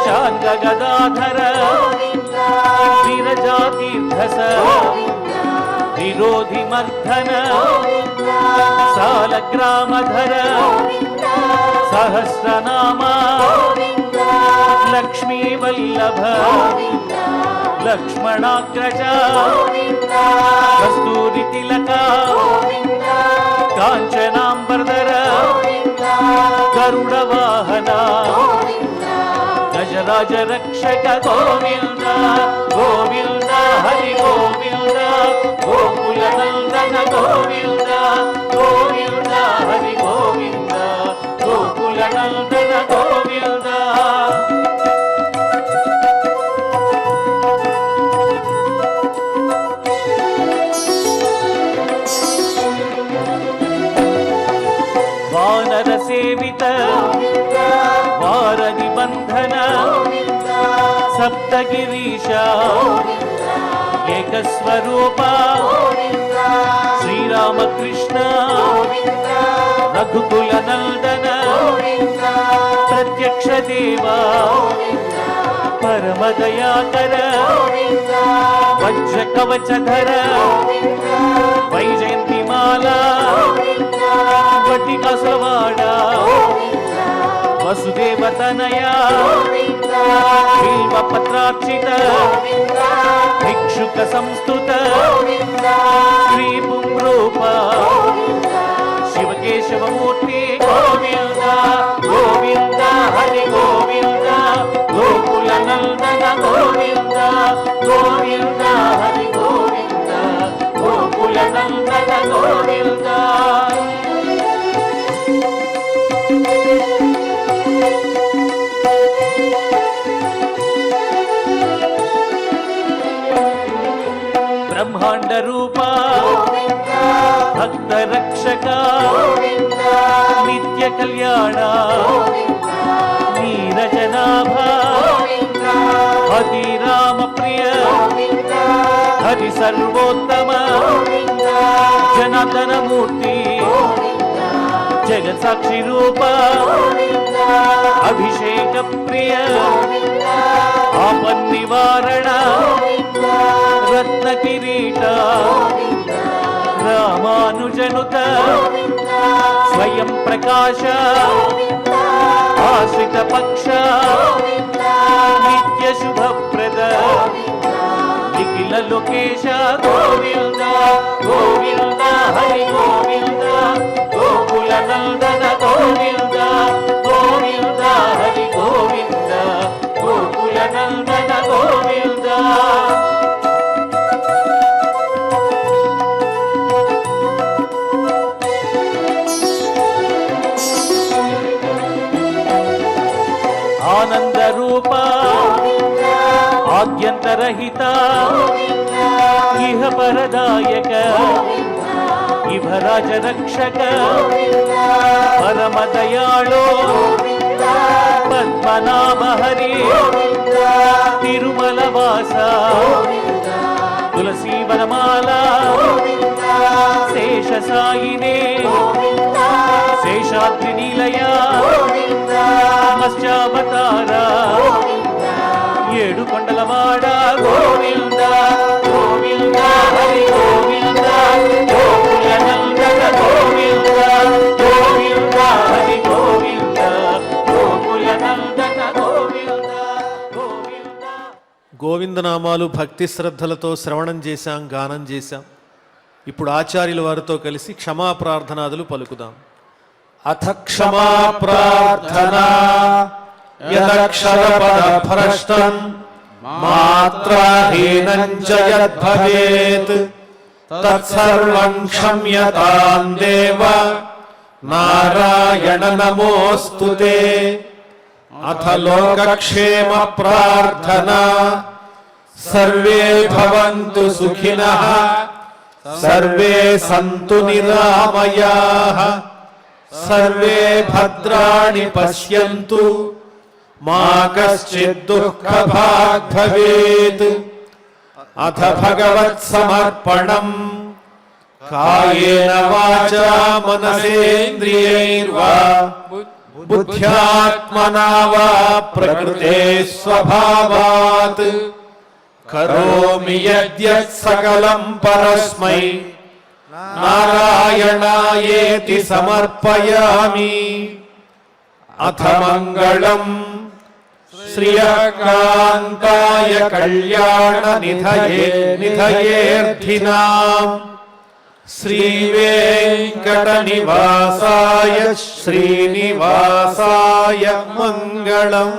శాంగ గదాధర విరజాతీర్థస విరోధి మర్ధన సాలగ్రామధర సహస్రనామ లక్ష్మీ వల్లభ లక్ష్మణాగ్రజ కస్తూరి తిలక కాంచనాంబర్ధర గరుడ వాహన గజరాజ రక్షక గోవింద గోవింద హరి గోవింద గోకుల నందన గోవింద గోవింద హరి గోవింద గోకుల నందన గోవింద. వానర సేవిత వారధి బంధన సప్తగిరీశ ఏకస్వరూప శ్రీరామకృష్ణ రఘుకుల నందన ప్రత్యక్ష దేవా పరమదయాకర వజ్ర కవచధర వైజయంతిమాల వటికాసులవాడ వసుదేవతనయ బిల్వపత్రార్చిత భిక్షుక సంస్థుత శ్రీ పుంరూప శివకేశవమూర్తి గోవింద గోవింద హరి గోవింద గోకుల నందన గోవింద గోవింద హరి గోవింద గోకుల నందన గోవింద బ్రహ్మాండ రూప భక్త రక్షక నిత్య కళ్యాణ నీరజనాభ హరి రామ ప్రియ హరి సర్వోత్తమ జనార్దన మూర్తి జగత్ సాక్షి రూప అభిషేక ప్రియ ఆపన్ నివారణ రత్న కిరీట రామానుజనుత స్వయం ప్రకాశ ఆశ్రిత పక్ష నిత్య శుభప్రద నిఖిల లోకేశ గోవింద గోవింద హరి గోవింద గోకుల నందన గోవింద గోవింద హరి గోవింద గోకుల నందన గోవింద ఆనంద రూప ఆద్యంతరహిత ఇహ పరదాయక ఇభరాజ రక్షక పరమ దయాళో పద్మనాభ హరి తిరుమల వాస తులసీ వనమాల శేష సాయినే శేషాద్రి నిలయ మత్స్యావతార ఏడు కొండలవాడ గోవింద గోవింద హరి గోవింద గోకుల నందన గోవింద గోవింద హరి గోవింద గోకుల నందన గోవింద గోవింద. గోవిందనామాలు భక్తి శ్రద్ధలతో శ్రవణం చేశాం, గానం చేశాం. ఇప్పుడు ఆచార్యుల వారితో కలిసి క్షమా ప్రార్థనాదులు పలుకుదాం. అథ క్షమా ప్రార్థనా యదక్షరపదభ్రష్టం మాత్రాహీనం చ యద్భవేత్ తత్సర్వం క్షమ్యతాం దేవ నారాయణ నమోస్తుతే. అథ లోకక్షేమ ప్రార్థనా సర్వే భవంతు సుఖినః సర్వే సంతు నిరామయాః సర్వే భద్రాణి పశ్యంతు మా కశ్చిద్ దుఃఖభాగ్ భవేత్. అథ భగవత్ సమర్పణం కాయేన వాచా మనసేంద్రియైర్వా బుద్ధ్యాత్మనా వా ప్రకృతే స్వభావాత్ కరోమి యద్యత్ సకలం పరస్మై నారాయణాయేతి సమర్పయామి. అథ మంగళం శ్రియకాంతాయ కళ్యాణ నిధయేర్థినాం శ్రీవేంకట నివాసాయ శ్రీనివాసాయ మంగళం.